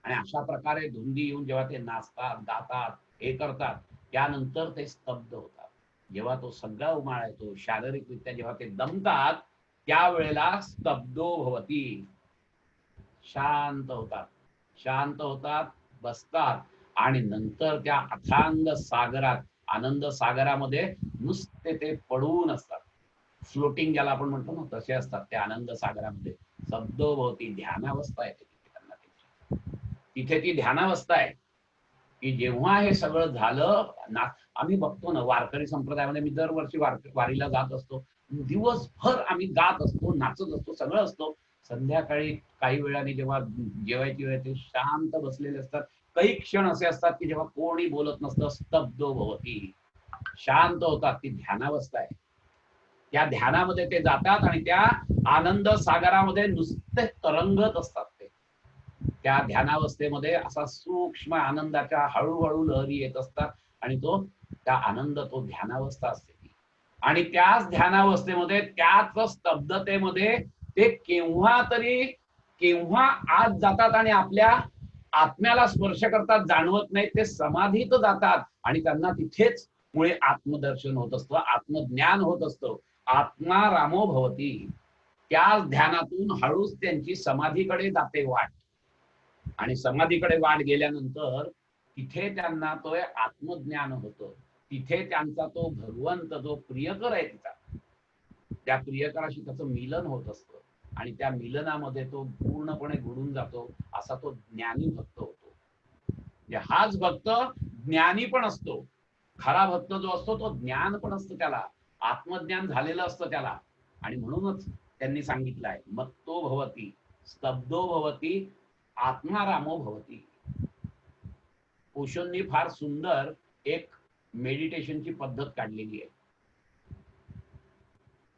आणि अशा प्रकारे धुंदी येऊन जेव्हा ते नाचतात, गातात, हे करतात, त्यानंतर ते स्तब्ध होतात. जेव्हा तो सगळा उमाळा येतो, शारीरिकरित्या जेव्हा ते दमतात, त्यावेळेला स्तब्धो भवती, शांत होतात. शांत होतात, बसतात, आणि नंतर त्या अथांग सागरात, आनंद सागरामध्ये नुसते ते पडून असतात. फ्लोटिंग ज्याला आपण म्हणतो ना, तसे असतात त्या आनंद सागरामध्ये. स्तब्धो भवती, ध्यानावस्था येते तिथे त्यांना त्यांची. तिथे ती ध्यानावस्था आहे की जेव्हा हे सगळं झालं ना, आम्ही बघतो ना वारकरी संप्रदायामध्ये, मी दरवर्षी वारीला जात असतो, दिवसभर आम्ही गात असतो, नाचत असतो, सगळं असतो. संध्याकाळी काही वेळाने जेव्हा जेवायची वेळ, ते शांत बसलेले असतात. काही क्षण असे असतात की जेव्हा कोणी बोलत नसतं, स्तब्धो भवती, शांत होतात. ती ध्यानावस्था आहे. त्या ध्यानामध्ये ते जातात आणि त्या आनंद सागरामध्ये नुसते तरंगत असतात ते. त्या ध्यानावस्थेमध्ये असा सूक्ष्म आनंदाच्या हळूहळू लहरी येत असतात, आणि तो त्या आनंद, तो ध्यानावस्था असते ती. आणि त्याच ध्यानावस्थेमध्ये, त्याच स्तब्धतेमध्ये ते केव्हा आत जातात आणि आपल्या आत्म्याला स्पर्श करतात, जाणवत नाही. ते समाधीत जातात आणि त्यांना तिथेच मुळे आत्मदर्शन होत असतं, आत्मज्ञान होत असतं. आत्मा रामो भवती. त्याच ध्यानातून हळूच त्यांची समाधीकडे जाते वाट, आणि समाधीकडे वाट गेल्यानंतर तिथे त्यांना तो आत्मज्ञान होतं. तिथे त्यांचा तो भगवंत, जो प्रियकर आहे तिचा, त्या प्रियकराशी त्याचं मिलन होत असतं, आणि त्या मिलनामध्ये तो पूर्णपणे बुडून जातो. असा तो ज्ञानी भक्त होतो. हाच भक्त ज्ञानी पण असतो. खरा भक्त जो असतो तो ज्ञान पण असतं त्याला, आत्मज्ञान झालेलं असतं त्याला. आणि म्हणूनच त्यांनी सांगितलंय, मत्तो भवती, स्तब्धो भवती, आत्मारामो भवती. ओशोंनी फार सुंदर एक मेडिटेशनची पद्धत काढलेली आहे,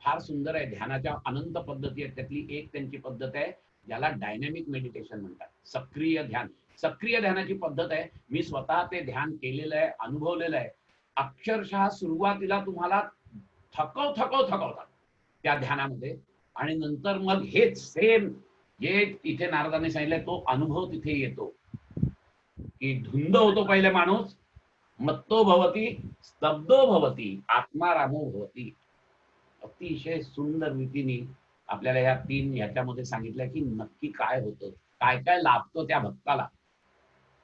फार सुंदर आहे. ध्यानाच्या अनंत पद्धती आहेत, त्यातली एक त्यांची पद्धत आहे ज्याला डायनॅमिक मेडिटेशन म्हणतात, सक्रिय ध्यान. सक्रिय ध्यानाची पद्धत आहे. मी स्वतः ते ध्यान केलेलं आहे, अनुभवलेलं आहे. अक्षरशः सुरुवातीला तुम्हाला थकवतात त्या ध्यानामध्ये, आणि नंतर मग हेच सेम जे तिथे नारदाने सांगितलंय तो अनुभव तिथे येतो, की धुंद होतो पहिले माणूस, मत्तो भवती, स्तब्धो भवती, आत्मारामो भवती. अतिशय सुंदर रीतीने आपल्याला या तीन ह्याच्यामध्ये सांगितलं की नक्की काय होतं, काय काय लाभतो त्या भक्ताला.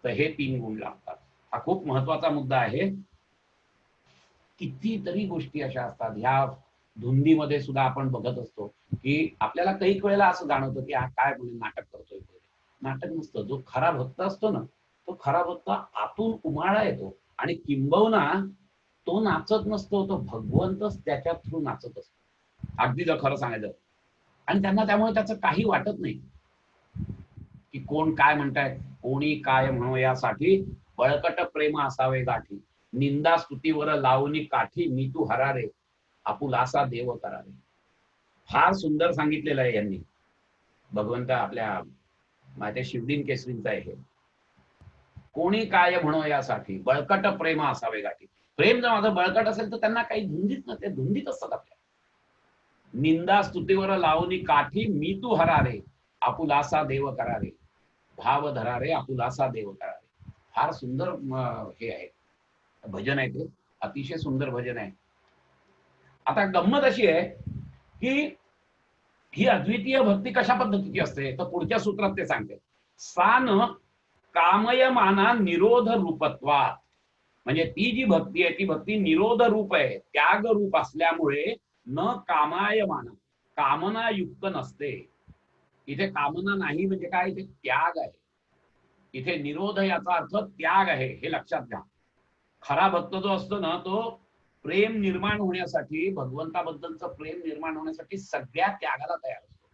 तर हे तीन गुण लाभतात. हा खूप महत्वाचा मुद्दा आहे. कितीतरी गोष्टी अशा असतात ह्या धुंदीमध्ये सुद्धा आपण बघत असतो, की आपल्याला काही वेळेला असं जाणवतं की हा काय म्हणजे नाटक करतोय. नाटक नसतं. जो खरा भक्त असतो ना, तो खरा भक्त आतून उमाळा येतो, आणि किंबहुना तो नाचत नसतो, तो भगवंतच त्याच्या थ्रू नाचत असतो, अगदी जर खरं सांगायचं. आणि त्यांना त्यामुळे त्याचं काही वाटत नाही की कोण काय म्हणताय, कोणी काय म्हणो, यासाठी बळकट प्रेम असावे गाठी, निंदा स्तुतीवर लावणी काठी, मी तू हरारे आपुलासा देव करारे. फार सुंदर सांगितलेलं आहे यांनी. भगवंत आपल्या माझ्या शिवदीन केसरींचा आहे, कोणी काय म्हणो यासाठी बळकट प्रेम असावे गाठी. प्रेम जर माझं बळकट असेल तर त्यांना काही धुंदीत नसते, धुंदीत असतात आपल्या. निंदा स्तुतीवर लावणी काठी, मी तू हरारे आपुलासा देव करारे, भाव धरारे आपुलासा देव करारे. फार सुंदर हे आहे, भजन आहे ते, अतिशय सुंदर भजन आहे. आता गंमत अशी आहे की ही अद्वितीय भक्ती कशा पद्धतीची असते, तर पुढच्या सूत्रात ते सांगते, सान कामयमाना निरोध रूपत्वात. म्हणजे ती जी भक्ती आहे ती भक्ती निरोध रूप आहे, त्याग रूप असल्यामुळे न कामायमाना, कामनायुक्त नसते. इथे कामना नाही म्हणजे काय, इथे त्याग आहे. इथे निरोध याचा अर्थ त्याग आहे, हे लक्षात घ्या. खरा भक्त जो असतो ना, तो प्रेम निर्माण होण्यासाठी, भगवंताबद्दलचं प्रेम निर्माण होण्यासाठी सगळ्या त्यागाला तयार असतो.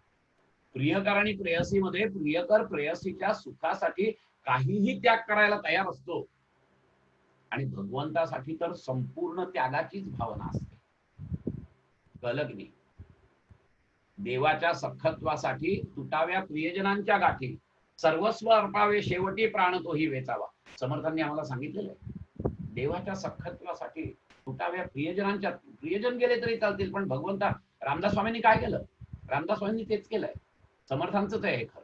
प्रियकर आणि प्रेयसीमध्ये प्रियकर प्रेयसीच्या सुखासाठी काहीही त्याग करायला तयार असतो, आणि भगवंतासाठी तर संपूर्ण त्यागाचीच भावना असते. कळलं की नाही? देवाच्या सखत्वासाठी तुटाव्या प्रियजनांच्या गाठी सर्वस्व अर्पावे शेवटी प्राण तोही वेचावा. समर्थांनी आम्हाला सांगितलेलं आहे देवाच्या सखत्वासाठी तुटाव्या प्रियजन गेले तरी चालतील, पण भगवंता रामदास स्वामींनी काय केलं? रामदास स्वामींनी तेच केलंय. समर्थांचंच आहे हे खरं.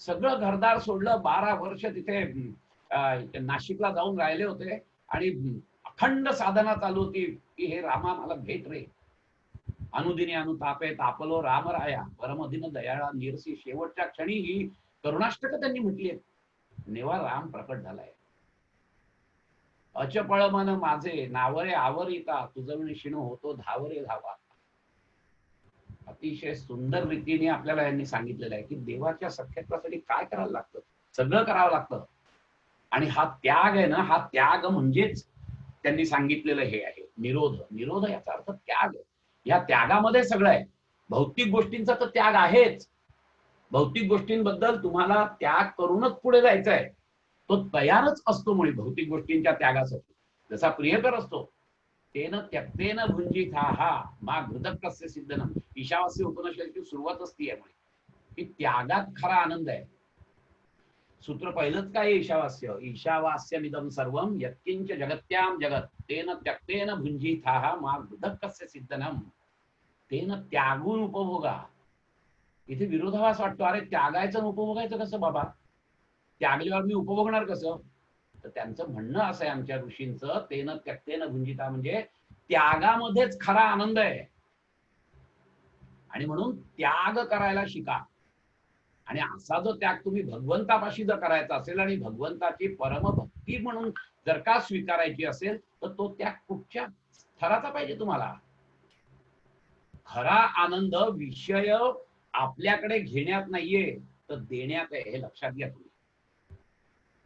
सगळं घरदार सोडलं, 12 वर्ष तिथे नाशिकला जाऊन राहिले होते आणि अखंड साधना चालू होती की हे रामा मला भेट रे, अनुदिनी अनुतापे तापलो रामराया परमदिन दयाळा निरसी. शेवटच्या क्षणी ही करुणाष्टक त्यांनी म्हटली आहे. नेवा राम प्रकट झालाय. अचपळ मन माझे नावरे आवरिता तुझविणी शिण होतो धावरे धावा. अतिशय सुंदर रीतीने आपल्याला यांनी सांगितलेलं आहे की देवाच्या सख्यत्वासाठी काय करायला लागतं, सगळं करावं लागतं. आणि हा त्याग आहे ना, हा त्याग म्हणजेच त्यांनी सांगितलेलं हे आहे निरोध. निरोध याचा अर्थ त्याग. या त्यागामध्ये सगळं आहे. भौतिक गोष्टींचा तर त्याग आहेच. भौतिक गोष्टींबद्दल तुम्हाला त्याग करूनच पुढे जायचं आहे. तो तयारच असतो मुळे भौतिक गोष्टींच्या त्यागासाठी. जसा प्रियकर असतो तेन त्यक्तेन भुंजिता हा मा घृतक कस्य सिद्धनम. ईशावास्य उपनिषदेची सुरुवातच ती आहे म्हणे की त्यागात खरा आनंद आहे. सूत्र पहिलंच काय ईशावास्य? ईशावास्यमिदं सर्वं यत्किंच जगत्याम जगत तेन त्यक्तेन भुंजिता मा घृतक कस्य सिद्धनम. तेन त्यागून उपभोगा. इथे विरोधाभास वाटतो, अरे त्यागायचं उपभोगायचं कसं बाबा? त्यागल्यावर मी उपभोगणार कसं? तर त्यांचं म्हणणं असं आहे आमच्या ऋषींचं, तेन त्यक्तेन भुंजिता म्हणजे त्यागामध्येच खरा आनंद आहे. आणि म्हणून त्याग करायला शिका. आणि असा जो त्याग तुम्ही भगवंतापाशी जर करायचा असेल आणि भगवंताची परमभक्ती म्हणून जर का स्वीकारायची असेल तर तो त्याग कुठच्या थराचा पाहिजे तुम्हाला? खरा आनंद विषय आपल्याकडे घेण्यात नाहीये तर देण्यात आहे, हे लक्षात घ्या तुम्ही.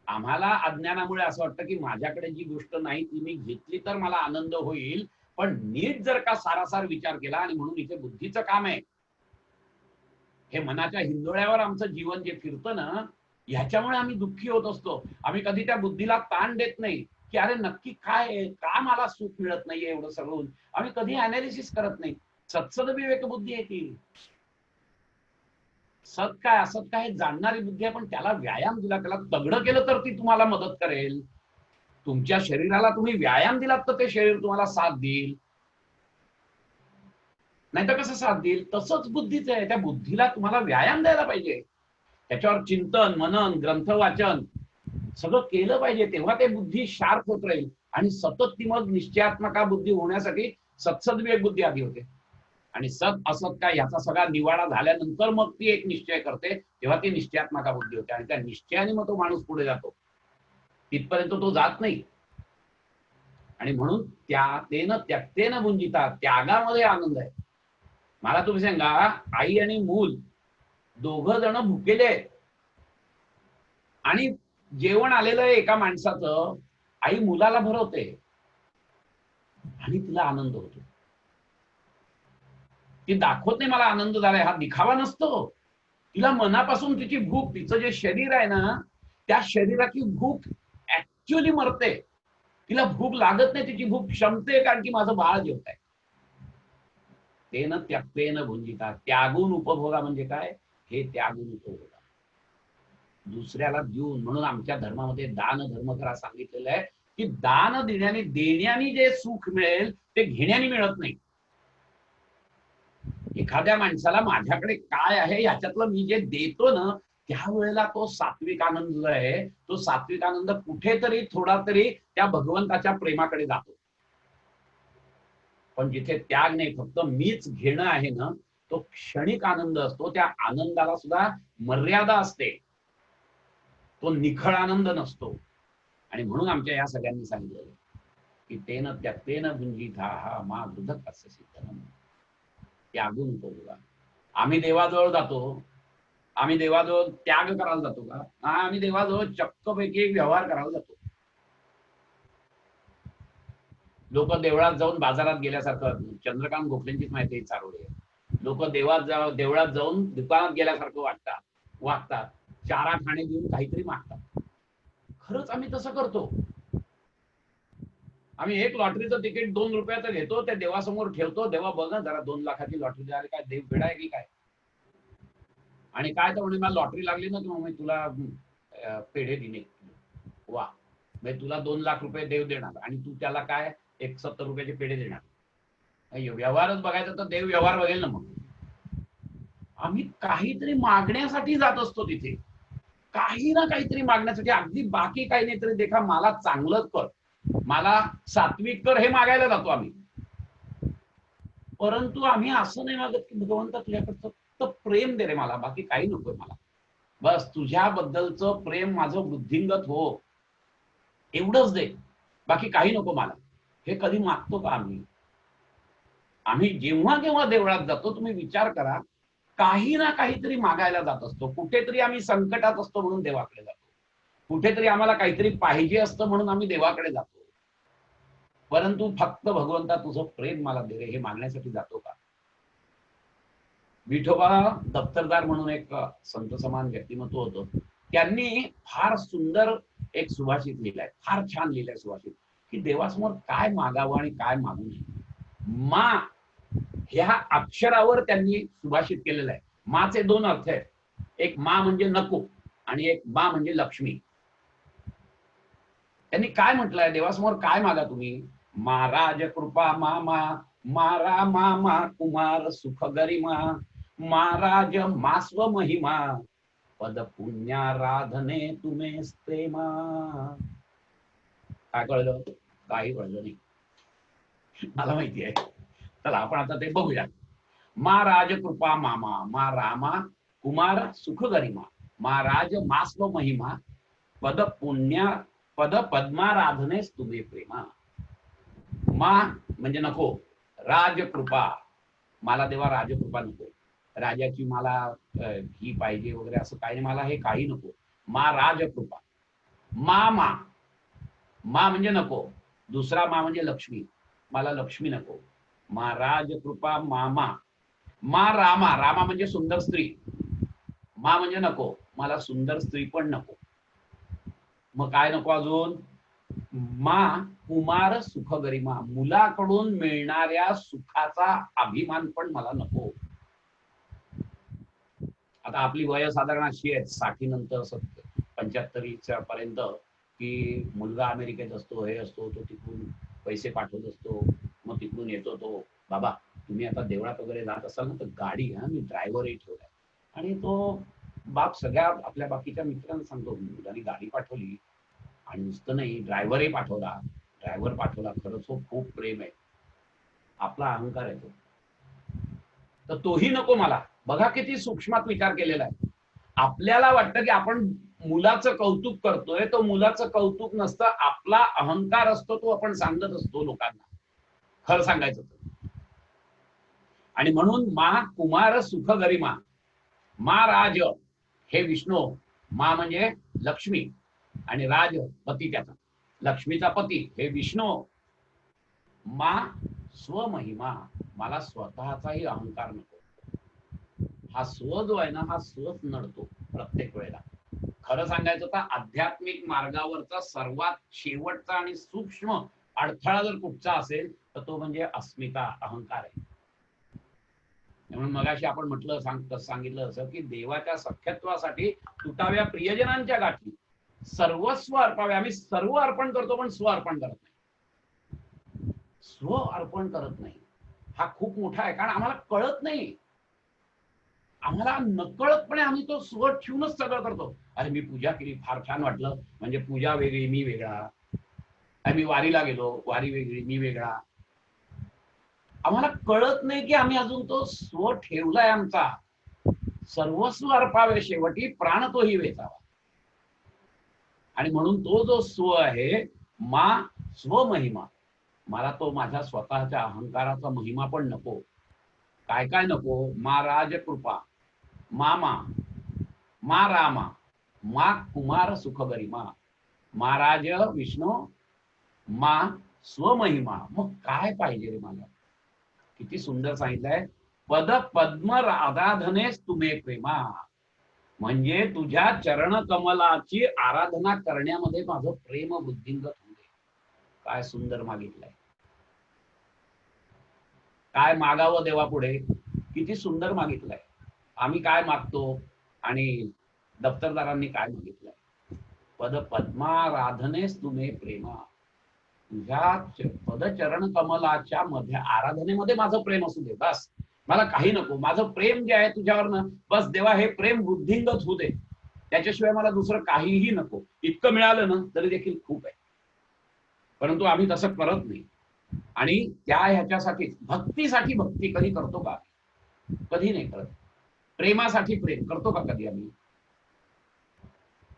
आम्हाला अज्ञानामुळे असं वाटतं की माझ्याकडे जी गोष्ट नाही ती मी घेतली तर मला आनंद होईल. पण नीट जर का सारासार विचार केला, आणि म्हणून इथे बुद्धीचं काम आहे. हे मनाच्या हिंदोळ्यावर आमचं जीवन जे फिरतं ना, ह्याच्यामुळे आम्ही दुःखी होत असतो. आम्ही कधी त्या बुद्धीला ताण देत नाही की अरे नक्की काय आहे, का मला सुख मिळत नाहीये एवढं सगळं. आम्ही कधी अनालिसिस करत नाही. सत्सद विवेक बुद्धी आहे ती. सत काय असत काय जाणणारी बुद्धी आहे. पण त्याला व्यायाम दिला, त्याला तगडं केलं तर ती तुम्हाला मदत करेल. तुमच्या शरीराला तुम्ही व्यायाम दिलात तर ते शरीर तुम्हाला साथ देईल. नाही तर कसं साथ देईल? तसंच बुद्धीच आहे. त्या बुद्धीला तुम्हाला व्यायाम द्यायला पाहिजे. त्याच्यावर चिंतन मनन ग्रंथ वाचन सगळं केलं पाहिजे. तेव्हा ते बुद्धी शार्प होत राहील. आणि सतत ती मग निश्चयात्मका बुद्धी होण्यासाठी सत्सद्विवेक बुद्धी आधी होते. आणि सत असत काय याचा सगळा निवाडा झाल्यानंतर मग ती एक निश्चय करते, तेव्हा ती निश्चयात्मका बुद्धी होते. आणि त्या निश्चयाने मग तो माणूस पुढे जातो. तिथपर्यंत तो जात नाही. आणि म्हणून तेन त्यक्तेन भुंजिता, त्यागामध्ये आनंद आहे. मला तुम्ही सांगा, आई आणि मूल दोघं जण भुकेले आहेत आणि जेवण आलेलं आहे एका माणसाचं. आई मुलाला भरवते आणि तिला आनंद होतो. ती दाखवत नाही मला आनंद झालाय, हा दिखावा नसतो. तिला मनापासून तिची भूक, तिचं जे शरीर आहे ना त्या शरीराची भूक ऍक्च्युअली मरते. तिला भूक लागत नाही, तिची भूक क्षमते कारण की माझं बाळ जेवत आहे. तेन त्यक्तेन भुंजिता, त्यागून उपभोगा म्हणजे काय? हे त्यागून उपभोगा, दुसऱ्याला देऊन. म्हणून आमच्या धर्मामध्ये दान धर्म करा सांगितलेलं आहे की दान देण्याने जे सुख मिळेल ते घेण्याने मिळत नाही. एखाद्या माणसाला माझ्याकडे काय आहे ह्याच्यातलं मी जे देतो ना, त्यावेळेला तो सात्विक आनंद जो आहे, तो सात्विक आनंद कुठेतरी थोडा तरी त्या भगवंताच्या प्रेमाकडे जातो. पण जिथे त्याग नाही, फक्त मीच घेणं आहे ना, तो क्षणिक आनंद असतो. त्या आनंदाला सुद्धा मर्यादा असते. तो निखळ आनंद नसतो. आणि म्हणून आमच्या या सगळ्यांनी सांगितलं की तेन त्यक्तेन भुंजिता मा घृतक कस्य सिद्धनम. त्यागून उपभोगा. आम्ही देवाजवळ जातो, आम्ही देवाजवळ त्याग करायला जातो का? आम्ही देवाजवळ चक्कपैकी एक व्यवहार करायला जातो. लोक देवळात जाऊन बाजारात गेल्यासारखं, चंद्रकांत गोखलेंचीच माहिती चारोळे, लोक देवळात जाऊन दुकानात गेल्यासारखं वागतात. चारा खाणे देऊन काहीतरी मागतात. खरंच आम्ही तसं करतो. आम्ही एक लॉटरीचं तिकीट 2 रुपयाचं घेतो, ते देवासमोर ठेवतो, देवा बघ ना जरा 2 लाखाची लॉटरी द्यायला, काय देव भेडा आहे की काय? आणि काय तर म्हणे मला लॉटरी लागली ना किंवा मी तुला पेढे दिले. वा, म्हणजे तुला 2 लाख रुपये देव देणार आणि तू त्याला काय 70 रुपयाचे पेढे देणार. व्यवहारच बघायचा तर देव व्यवहार बघेल ना. मग आम्ही काहीतरी मागण्यासाठी जात असतो तिथे, काही ना काहीतरी मागण्यासाठी. अगदी बाकी काही नाही तरी देखा मला चांगलंच कर, मला सात्विक कर, हे मागायला जातो आम्ही. परंतु आम्ही असं नाही मागत की भगवंता तुझ्याकडचं फक्त प्रेम दे रे मला, बाकी काही नकोय मला, बस तुझ्याबद्दलचं प्रेम माझं बुद्धिंगत हो, एवढंच दे, बाकी काही नको मला. हे कधी मागतो का आम्ही? आम्ही जेव्हा केव्हा देवळात जातो, तुम्ही विचार करा, काही ना काहीतरी मागायला जात असतो. कुठेतरी आम्ही संकटात असतो म्हणून देवाकडे जातो, कुठेतरी आम्हाला काहीतरी पाहिजे असतं म्हणून आम्ही देवाकडे जातो. परंतु फक्त भगवंता तुझं प्रेम मला दे रे, हे मागण्यासाठी जातो का? विठोबा दप्तरदार म्हणून एक संत समान व्यक्तिमत्व होतं. त्यांनी फार सुंदर एक सुभाषित लिहिलाय, फार छान लिहिलाय सुभाषित, की देवासमोर काय मागावं आणि काय मागू नये. मा ह्या अक्षरावर त्यांनी सुभाषित केलेलं आहे. माचे 2 अर्थ आहेत, एक मा म्हणजे नको आणि एक मा म्हणजे लक्ष्मी. त्यांनी काय म्हटलंय, देवासमोर काय मागा तुम्ही? महाराज कृपा मामा, मारा मामा कुमार सुख गरिमा, महाराज मास्व महिमा, पद पुण्याराधने तुम्ही प्रेमा. काय कळलं? काही कळलं नाही, मला माहिती आहे. चला आपण आता ते बघूया. महाराज कृपा मामा, मा रामा कुमार सुख गरिमा, महाराज मास्व महिमा, पद पुण्या पद पद्माराधनेस तुम्ही प्रेमा. मा म्हणजे नको, राजकृपा, मला देवा राजकृपा नको, राजाची मला ही पाहिजे वगैरे असं काही नाही, मला हे काही नको. मा राजकृपा. मा म्हणजे नको, दुसरा मा म्हणजे लक्ष्मी, मला लक्ष्मी नको. महाराज कृपा मामा. मा रामा म्हणजे सुंदर स्त्री, मा म्हणजे नको, मला सुंदर स्त्री पण नको. मग काय नको अजून? मा कुमार सुख गरिमा, मुलाकडून मिळणाऱ्या सुखाचा अभिमान पण मला नको. आता आपली वय साधारण अशी आहे 60 नंतर 75 पर्यंत, की मुलगा अमेरिकेत असतो, हे असतो, तो तिकडून पैसे पाठवत असतो, मग तिकडून येतो तो, बाबा तुम्ही आता देवळात वगैरे जात असाल ना तर गाडी, मी ड्रायव्हरही ठेवलाय. आणि तो बाप सगळ्या आपल्या बाकीच्या मित्रांना सांगतो, मुलांनी गाडी पाठवली आणि नुसतं नाही, ड्रायव्हरही पाठवला, ड्रायव्हर पाठवला, खरंच खूप प्रेम आहे. आपला अहंकार आहे तो, तर तोही नको मला. बघा किती सूक्ष्मात विचार केलेला आहे. आपल्याला वाटतं की आपण मुलाचं कौतुक करतोय, तो मुलाचं कौतुक नसतं, आपला अहंकार असतो, तो आपण सांगत असतो लोकांना, खरं सांगायचं तर. आणि म्हणून मा कुमार सुख गरिमा, मा राज हे विष्णू, मा म्हणजे लक्ष्मी आणि राज पती त्याचा, लक्ष्मीचा पती हे विष्णू. मा स्वमहिमा, मला स्वतःचाही अहंकार नको. हा स्व जो आहे ना, हा स्वच नडतो प्रत्येक वेळेला. खरं सांगायचं तर आध्यात्मिक मार्गावरचा सर्वात शेवटचा आणि सूक्ष्म अडथळा जर कुठचा असेल तर तो म्हणजे अस्मिता, अहंकार आहे. म्हणून मगाशी आपण सांगितलं असं की देवाच्या सख्यत्वासाठी तुटाव्या प्रियजनांच्या गाठी सर्वस्व अर्पावे. आम्ही सर्व अर्पण करतो पण स्व अर्पण करत नाही, स्व अर्पण करत नाही. हा खूप मोठा आहे, कारण आम्हाला कळत नाही, आम्हाला नकळतपणे आम्ही तो स्व ठेवूनच सगळं करतो. अरे मी पूजा केली, फार छान वाटलं, म्हणजे पूजा वेगळी मी वेगळा. मी वारीला गेलो, वारी वेगळी मी वेगळा. आम्हाला कळत नाही की आम्ही अजून तो स्व ठेवलाय आमचा. सर्वस्व अर्पावे शेवटी, प्राण तोही वेचावा. आणि म्हणून तो जो स्व आहे, मा स्वमहिमा, मला तो माझ्या स्वतःच्या अहंकाराचा महिमा पण नको. काय काय नको? मा राजकृपा, मामा, मा रामा, मा कुमार सुख गरिमा, महाराज विष्णू, मा स्वमहिमा. मग काय पाहिजे रे मला? किती सुंदर सांगितलंय, पद पद्म आराधनेस तुम्ही प्रेमा, म्हणजे तुझ्या चरण कमलाची आराधना करण्यामध्ये माझं प्रेम बुद्धिंगत होते. काय सुंदर मागितलंय, काय मागावं देवापुढे, किती सुंदर मागितलंय. आम्ही काय मागतो आणि दप्तरदारांनी काय मागितलंय. पद पद्माराधनेस तुम्ही प्रेमा, तुझ्या पदचरण कमलाच्या मध्ये आराधनेमध्ये माझं प्रेम असू दे, बस. मला काही नको. माझं प्रेम जे आहे तुझ्यावर ना, बस देवा हे प्रेम वृद्धिंगत होऊ दे. त्याच्याशिवाय मला दुसरं काहीही नको. इतकं मिळालं ना तरी देखील खूप आहे. परंतु आम्ही तसं करत नाही. आणि त्या ह्याच्यासाठी भक्तीसाठी भक्ती कधी करतो का? कधी नाही करत. प्रेमासाठी प्रेम करतो का कधी आम्ही?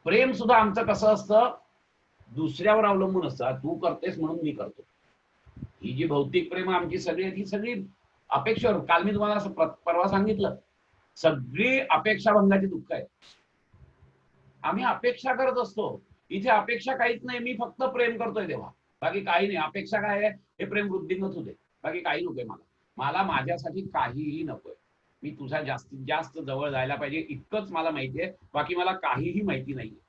प्रेम सुद्धा आमचं कसं असतं, दुसऱ्यावर अवलंबून असतं. तू करतेस म्हणून मी करतो. ही जी भौतिक प्रेम आमची सगळी आहेत, ही सगळी अपेक्षावर. काल मी तुम्हाला परवा सांगितलं, सगळी अपेक्षाभंगाची दुःख आहे. आम्ही अपेक्षा करत असतो. इथे अपेक्षा काहीच नाही. मी फक्त प्रेम करतोय देवा, बाकी काही नाही. अपेक्षा काय आहे? हे प्रेम वृद्धिंगत होते, बाकी काही नकोय मला. मला माझ्यासाठी काहीही नकोय. मी तुझा जास्तीत जास्त जवळ जायला पाहिजे इतकंच मला माहितीये, बाकी मला काहीही माहिती नाहीये.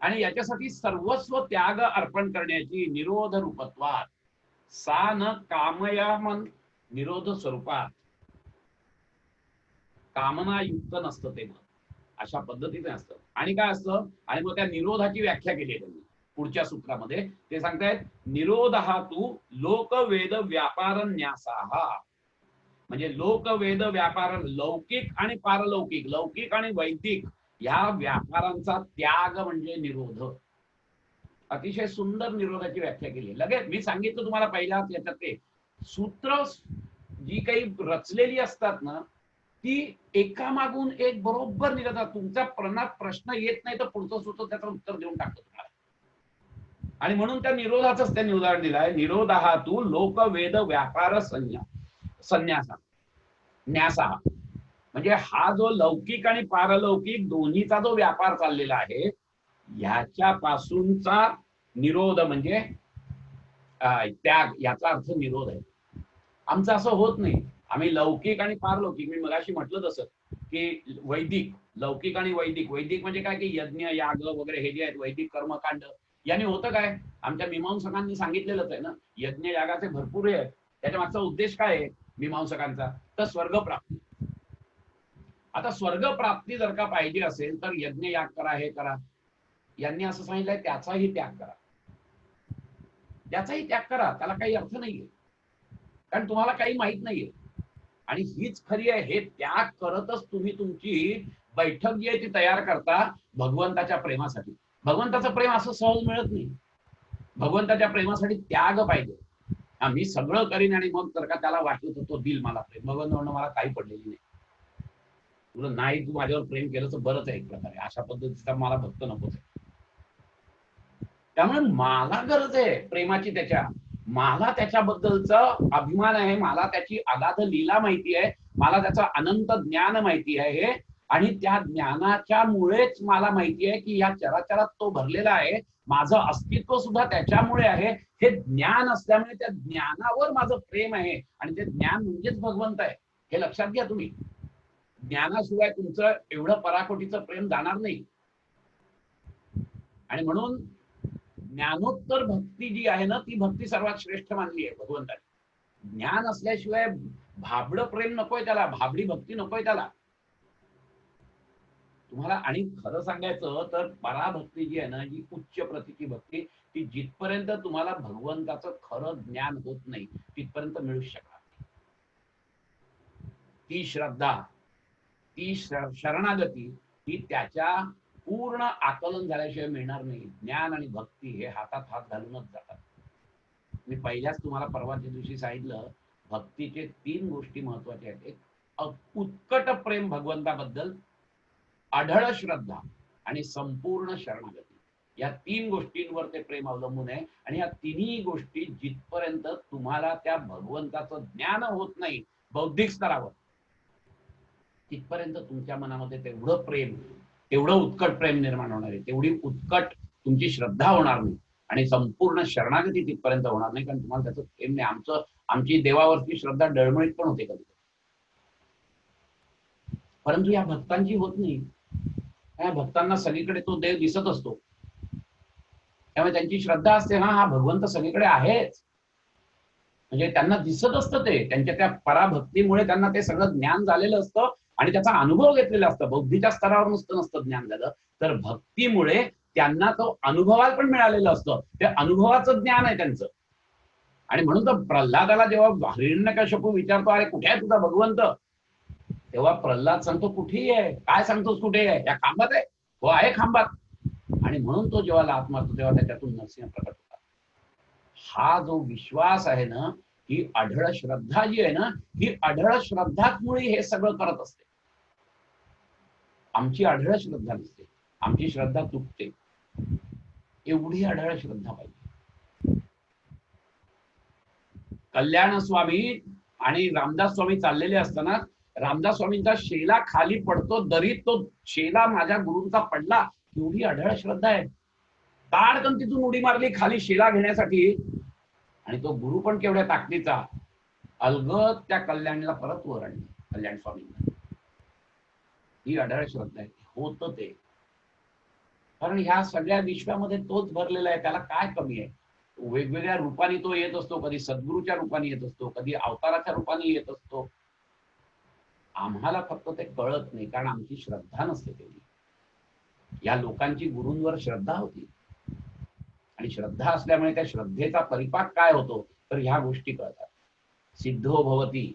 आणि याच्यासाठी सर्वस्व त्याग अर्पण करण्याची निरोध रूपत्वात सा न कामया मन निरोध स्वरूपात, कामना युक्त नसतं ते मन, अशा पद्धतीने असतं. आणि काय असतं? आणि मग त्या निरोधाची व्याख्या केली आहे त्यांनी पुढच्या सूत्रामध्ये. ते सांगतायत निरोध हा तू लोकवेद व्यापार न्यासाहा, म्हणजे लोकवेद व्यापार, लौकिक आणि पारलौकिक, लौकिक आणि वैदिक ह्या व्यापारांचा त्याग म्हणजे निरोध. अतिशय सुंदर निरोधाची व्याख्या केली. लगेच मी सांगितलं तुम्हाला पहिल्या याच्यात, ते सूत्र जी काही रचलेली असतात ना, ती एकामागून एक बरोबर निघतात. तुमच्या प्रश्नात प्रश्न येत नाही तर पुढचं सूत्र त्याचं उत्तर देऊन टाकतो तुम्हाला. आणि म्हणून त्या निरोधाचंच त्यांनी उदाहरण दिलं आहे. निरोध हा तू लोकवेद व्यापार संन्यासा न्यासा, म्हणजे हा जो लौकिक आणि पारलौकिक दोन्हीचा जो व्यापार चाललेला आहे, ह्याच्यापासूनचा निरोध म्हणजे त्याग, याचा अर्थ निरोध आहे. आमचं असं होत नाही. आम्ही लौकिक आणि पारलौकिक, मी मगाशी म्हटलं तसं की वैदिक, लौकिक आणि वैदिक. वैदिक म्हणजे काय की यज्ञ याग वगैरे हे जे आहेत वैदिक कर्मकांड, याने होतं काय? आमच्या मीमांसकांनी सांगितलेलंच आहे ना, यज्ञ यागाचे भरपूर आहेत. त्याच्या मागचा उद्देश काय आहे मीमांसकांचा? तर स्वर्गप्राप्ती. आता स्वर्गप्राप्ती जर का पाहिजे असेल तर यज्ञ याग करा, हे करा. यांनी असं सांगितलंय त्याचाही त्याग करा, त्याचाही त्याग करा. त्याला काही अर्थ नाहीये, कारण तुम्हाला काही माहित नाहीये. आणि हीच खरी आहे. हे त्याग करतच तुम्ही तुमची बैठक जी आहे ती तयार करता भगवंताच्या प्रेमासाठी. भगवंताचं प्रेम असं सहज मिळत नाही. भगवंताच्या प्रेमासाठी त्याग पाहिजे. मी सगळं करीन आणि मग जर का त्याला वाटलं तर तो दिल मला प्रेम. भगवंत म्हणणं मला काही पडलेली नाही, तुला नाही, तू माझ्यावर प्रेम केलं तर बरंच आहे एक प्रकारे. अशा पद्धतीचा मला भक्त नकोच आहे. त्यामुळे मला गरज आहे प्रेमाची त्याच्या, मला त्याच्याबद्दलचा अभिमान आहे, मला त्याची अगाध लीला माहिती आहे, मला त्याचं अनंत ज्ञान माहिती आहे. आणि त्या ज्ञानाच्या मुळेच मला माहिती आहे की या चराचरात तो भरलेला आहे. माझं अस्तित्व सुद्धा त्याच्यामुळे आहे. हे ज्ञान असल्यामुळे त्या ज्ञानावर माझं प्रेम आहे. आणि ते ज्ञान म्हणजेच भगवंत आहे, हे लक्षात घ्या तुम्ही. ज्ञानाशिवाय तुमचं एवढं पराकोटीचं प्रेम जाणार नाही. आणि म्हणून ज्ञानोत्तर भक्ती जी आहे ना, ती भक्ती सर्वात श्रेष्ठ मानली आहे भगवंताने. ज्ञान असल्याशिवाय भाबड प्रेम नकोय त्याला, भाबडी भक्ती नकोय त्याला तुम्हाला. आणि खरं सांगायचं तर पराभक्ती जी आहे ना, जी उच्च प्रतीची भक्ती, ती जिथपर्यंत तुम्हाला भगवंताचं खरं ज्ञान होत नाही तिथपर्यंत मिळू शकणार नाही. ती श्रद्धा, ती शरणागती ही त्याच्या पूर्ण आकलन झाल्याशिवाय मिळणार नाही. ज्ञान आणि भक्ती हे हातात हात घालूनच जातात. मी पहिल्याच तुम्हाला परवाच्या दिवशी सांगितलं, भक्तीचे 3 गोष्टी महत्वाच्या आहेत. एक उत्कट प्रेम भगवंताबद्दल, आढळ श्रद्धा आणि संपूर्ण शरणागती. या 3 गोष्टींवर ते प्रेम अवलंबून आहे. आणि या तिन्ही गोष्टी जिथपर्यंत तुम्हाला त्या भगवंताचं ज्ञान होत नाही बौद्धिक स्तरावर, तिथपर्यंत तुमच्या मनामध्ये तेवढं प्रेम, तेवढं उत्कट प्रेम निर्माण होणार आहे, तेवढी उत्कट तुमची श्रद्धा होणार नाही आणि संपूर्ण शरणागती तिथपर्यंत होणार नाही, कारण तुम्हाला त्याचं प्रेम नाही. आमची देवावरची श्रद्धा डळमळीत पण होते कधी, परंतु या भक्तांची होत नाही. या भक्तांना सगळीकडे तो देव दिसत असतो, त्यामुळे त्यांची श्रद्धा असते हा भगवंत सगळीकडे आहेच, म्हणजे त्यांना दिसत असतं ते, त्यांच्या त्या पराभक्तीमुळे त्यांना ते सगळं ज्ञान झालेलं असतं आणि त्याचा अनुभव घेतलेला असतं. बुद्धीच्या स्तरावर नसतं ज्ञान झालं, तर भक्तीमुळे त्यांना तो अनुभवाला पण मिळालेलं असतं, ते अनुभवाचं ज्ञान आहे त्यांचं. आणि म्हणून तर प्रल्हादाला जेव्हा हिरण्यकश्यपू विचारतो अरे कुठे आहे तुझा भगवंत, तेव्हा प्रल्हाद सांगतो कुठेही आहे. काय सांगतोस कुठे आहे? या खांबात आहे. तो आहे खांबात. आणि म्हणून तो जेव्हा लाथ मारतो तेव्हा त्याच्यातून नरसिंह प्रकट होतात. हा जो विश्वास आहे ना, ही अढळ श्रद्धा जी आहे ना, ही अढळ श्रद्धामुळे हे सगळं करत असते. आमची अढळ श्रद्धा नसते, आमची श्रद्धा तुटते. एवढी अढळ श्रद्धा पाहिजे. कल्याण स्वामी आणि रामदास स्वामी चाललेले असताना रामदास स्वामींचा शेला खाली पडतो, दरीत तो शेला माझ्या गुरूंचा पडला. एवढी अढळ श्रद्धा आहे. ताडकन तिथून उडी मारली खाली शेला घेण्यासाठी, आणि तो गुरु पण केवढ्या ताकदीचा, अलगद त्या कल्याणला परत वर आणलं कल्याण स्वामींना. ही अढळ श्रद्धा आहे. होतं ते, कारण ह्या सगळ्या विश्वामध्ये तोच भरलेला आहे. त्याला काय कमी आहे? वेगवेगळ्या रूपाने तो येत असतो. कधी सद्गुरूच्या रूपाने येत असतो, कधी अवताराच्या रूपाने येत असतो. आम्हाला फक्त ते कळत नाही, कारण आमची श्रद्धा नसते तेवढी. या लोकांची गुरूंवर श्रद्धा होती, आणि श्रद्धा असल्यामुळे त्या श्रद्धेचा परिपाक काय होतो तर ह्या गोष्टी कळतात. सिद्धो भवती,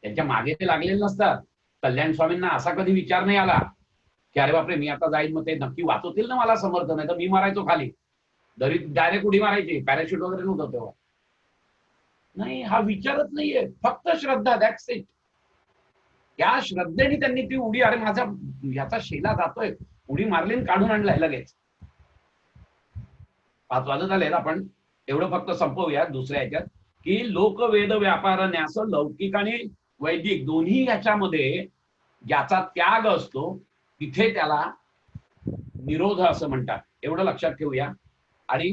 त्यांच्या मागे ते लागलेले नसतात. कल्याण स्वामींना असा कधी विचार नाही आला की अरे बापरे मी आता जाईन, मग ते नक्की वाचवतील ना मला समर्थ, नाही तर मी मारायचो खाली. दरीत डायरेक्ट उडी मारायची, पॅराशूट वगैरे नव्हतं तेव्हा. नाही, हा विचारच नाहीये, फक्त श्रद्धा, दॅट्स इट. त्या श्रद्धेने त्यांनी ती उडी, अरे माझा याचा शेला जातोय, उडी मारली काढून आणलाय लगेच. 5 वाजत आले. आपण एवढं फक्त संपवूया दुसऱ्या ह्याच्यात, की लोक वेद व्यापार न्यास, लौकिक आणि वैदिक दोन्ही ह्याच्यामध्ये ज्याचा त्याग असतो तिथे त्याला निरोध असं म्हणतात. एवढं लक्षात ठेवूया. आणि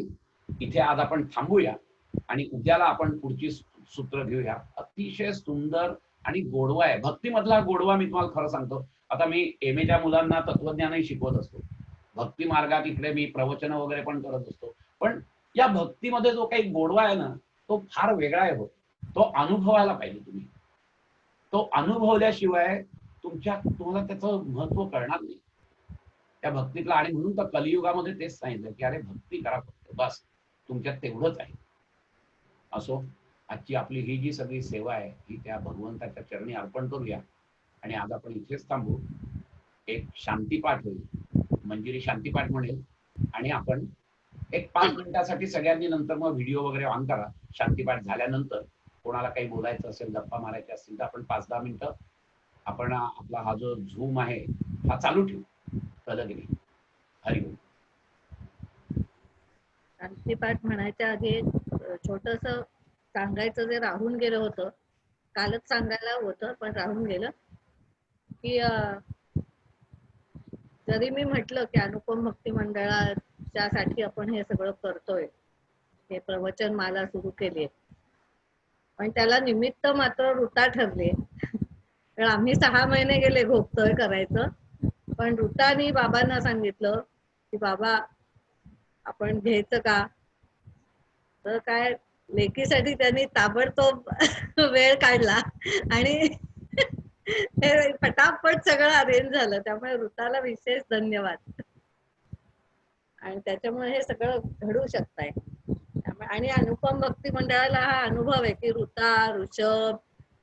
इथे आज आपण थांबूया आणि उद्याला आपण पुढची सूत्र घेऊया. अतिशय सुंदर आणि गोडवा आहे भक्तीमधला. गोडवा मी तुम्हाला खरं सांगतो, आता मी एमएच्या मुलांना तत्वज्ञानही शिकवत असतो, भक्ती मार्गात इकडे मी प्रवचन वगैरे पण करत असतो. पण या भक्तीमध्ये जो काही गोडवा आहे ना, तो फार वेगळा आहे. तो अनुभवायला पाहिजे तुम्ही. तो अनुभवल्याशिवाय तुम्हाला त्याचं महत्व कळणार नाही त्या भक्तीतला. आणि म्हणून तर कलियुगामध्ये तेच सांगितलं की अरे भक्ती करा फक्त, बस तुमच्यात तेवढंच आहे. असो, आजची आपली ही जी सगळी सेवा आहे ही त्या भगवंताच्या चरणी अर्पण करूया. आणि आज आपण इथेच थांबू. एक शांतीपाठ होईल, मंजिरी शांतीपाठ म्हणेल, आणि आपण एक 5 मिनिटासाठी सगळ्यांनी नंतर मग व्हिडिओ वगैरे ऑन करा. शांतीपाठ झाल्यानंतर कोणाला काही बोलायचं असेल, गप्पा मारायचे असतील तर आपण 5-10 मिनिटं आपण आपला हा जो झूम आहे हा चालू ठेवू. कळलं की नाही? हरिओम. शांतीपाठ म्हणायच्या आधी छोटस सांगायचं जे राहून गेलं होतं, कालच सांगायला होतं पण राहून गेलं, की जरी मी म्हटलं की अनुपम भक्ती मंडळाच्यासाठी आपण हे सगळं करतोय, हे प्रवचन माला सुरू केली, पण त्याला निमित्त मात्र ऋता ठरले. आम्ही 6 महिने गेले घोपतोय करायचं, पण ऋतानी बाबांना सांगितलं की बाबा आपण घ्यायचं का. तर काय लेकीसाठी त्यांनी ताबडतोब वेळ काढला आणि हे पटापट सगळं अरेंज झालं. त्यामुळे ऋताला विशेष धन्यवाद. आणि त्याच्यामुळे हे सगळं घडू शकतंय. आणि अनुपम भक्ती मंडळाला हा अनुभव आहे की ऋता, ऋषभ,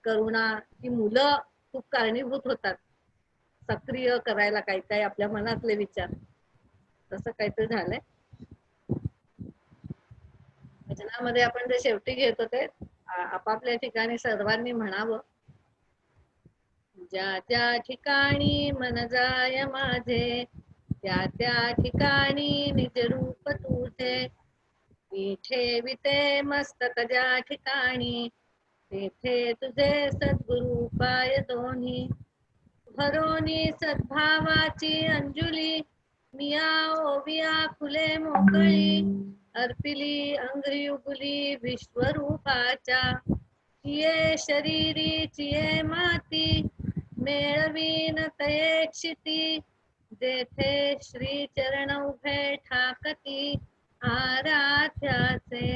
करुणा ही मुलं खूप कारणीभूत होतात सक्रिय करायला काही काही आपल्या मनातले विचार. तसं काहीतरी झालंय. भजनामध्ये आपण जे शेवटी घेत होते, आपापल्या ठिकाणी सर्वांनी म्हणावं, ज्या त्या ठिकाणी मन जाय माझे, त्या त्या ठिकाणी निज रूप तुझे, मी ठेविते मस्तक ज्या ठिकाणी, तेथे तुझे सद्गुरु पाय दोन्ही. भरोनी सद्भावाची अंजुली, मिया ओविया फुले मोकळी, अर्पिली अंघ्री उगली विश्वरूपाच्या. चिये शरीरी चिये माती, मेळवीन तये क्षिती, जेथे श्री चरण उभे ठाकती, आराध्याचे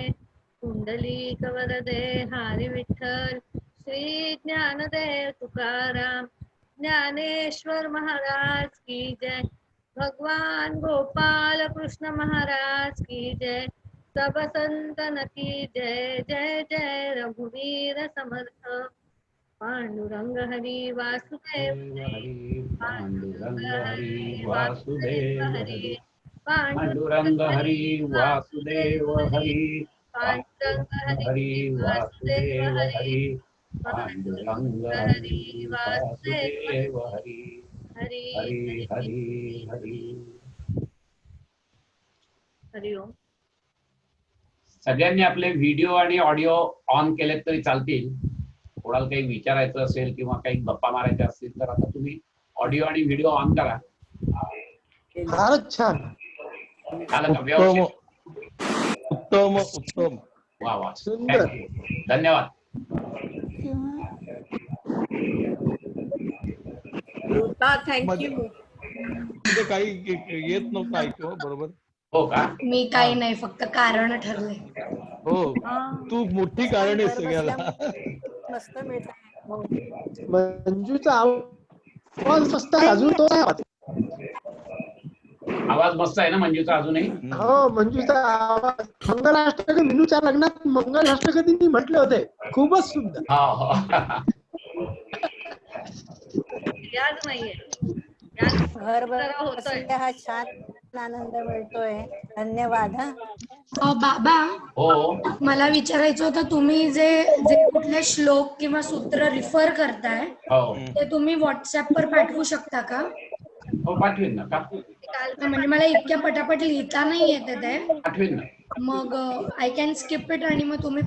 कुंडलिक वरदे हरी विठ्ठल श्री ज्ञानदेव तुकाराम ज्ञानेश्वर महाराज की जय भगवान गोपाल कृष्ण महाराज की जय सब संतन की जय जय जय रघुवीर समर्थ पांडुरंग हरी वासुदेव हरी पांडुरंग पांडुरंग हरी हरी वासुदेव हरी पांडुरंग पांडुरंग हरी वासुदेव हरी पांडुरंग हरी वासुदेव वासुदेव हरी हरी पांडुरंग हरी वासुदेव हरी हरी हरी हरी. हरी ओम. सगळ्यांनी आपले व्हिडिओ आणि ऑडिओ ऑन केलेत तरी चालतील. कोणाला काही विचारायचं असेल किंवा काही गप्पा मारायच्या असतील तर आता तुम्ही ऑडिओ आणि व्हिडिओ ऑन करा. फारच छान. झालं का व्यवस्थित? उत्तम उत्तम. वा वा, सुंदर. थँक्यू, धन्यवाद. थँक्यू. म्हणजे काही येत नव्हतं ऐकू बरोबर. हो का? मी काही नाही, फक्त कारण ठरले. हो, तू मोठी कारण आहे सगळ्याला. मस्त मिळत. मंजूचा आवाज मस्त आहे, अजून तो आवाज. आवाज मस्त आहे ना मंजूचा अजूनही? हो, मंजूचा आवाज. मंगलाष्टक विनूच्या लग्नात मंगलाष्टक तिने म्हटले होते, खूपच सुंदर. हो. याद नाहीये. घर जरा होतोय. बसल्या हा छान आनंद मिळतोय. धन्यवाद. बाबा, हो, मला विचारायचं होतं, तुम्ही जे जे कुठले श्लोक किंवा सूत्र रिफर करताय हो, ते तुम्ही व्हॉट्सअप वर पाठवू शकता का? हो, पाठवीन ना. म्हणजे मला इतक्या पटापट लिहिता नाही येते ते. पाठवीन ना. मग आय कॅन स्किप इट आणि मग तुम्ही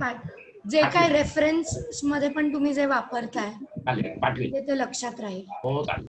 जे काय रेफरन्स मध्ये पण तुम्ही जे वापरताय चालेल, पाठवीन. ते लक्षात राहील. हो, चालेल.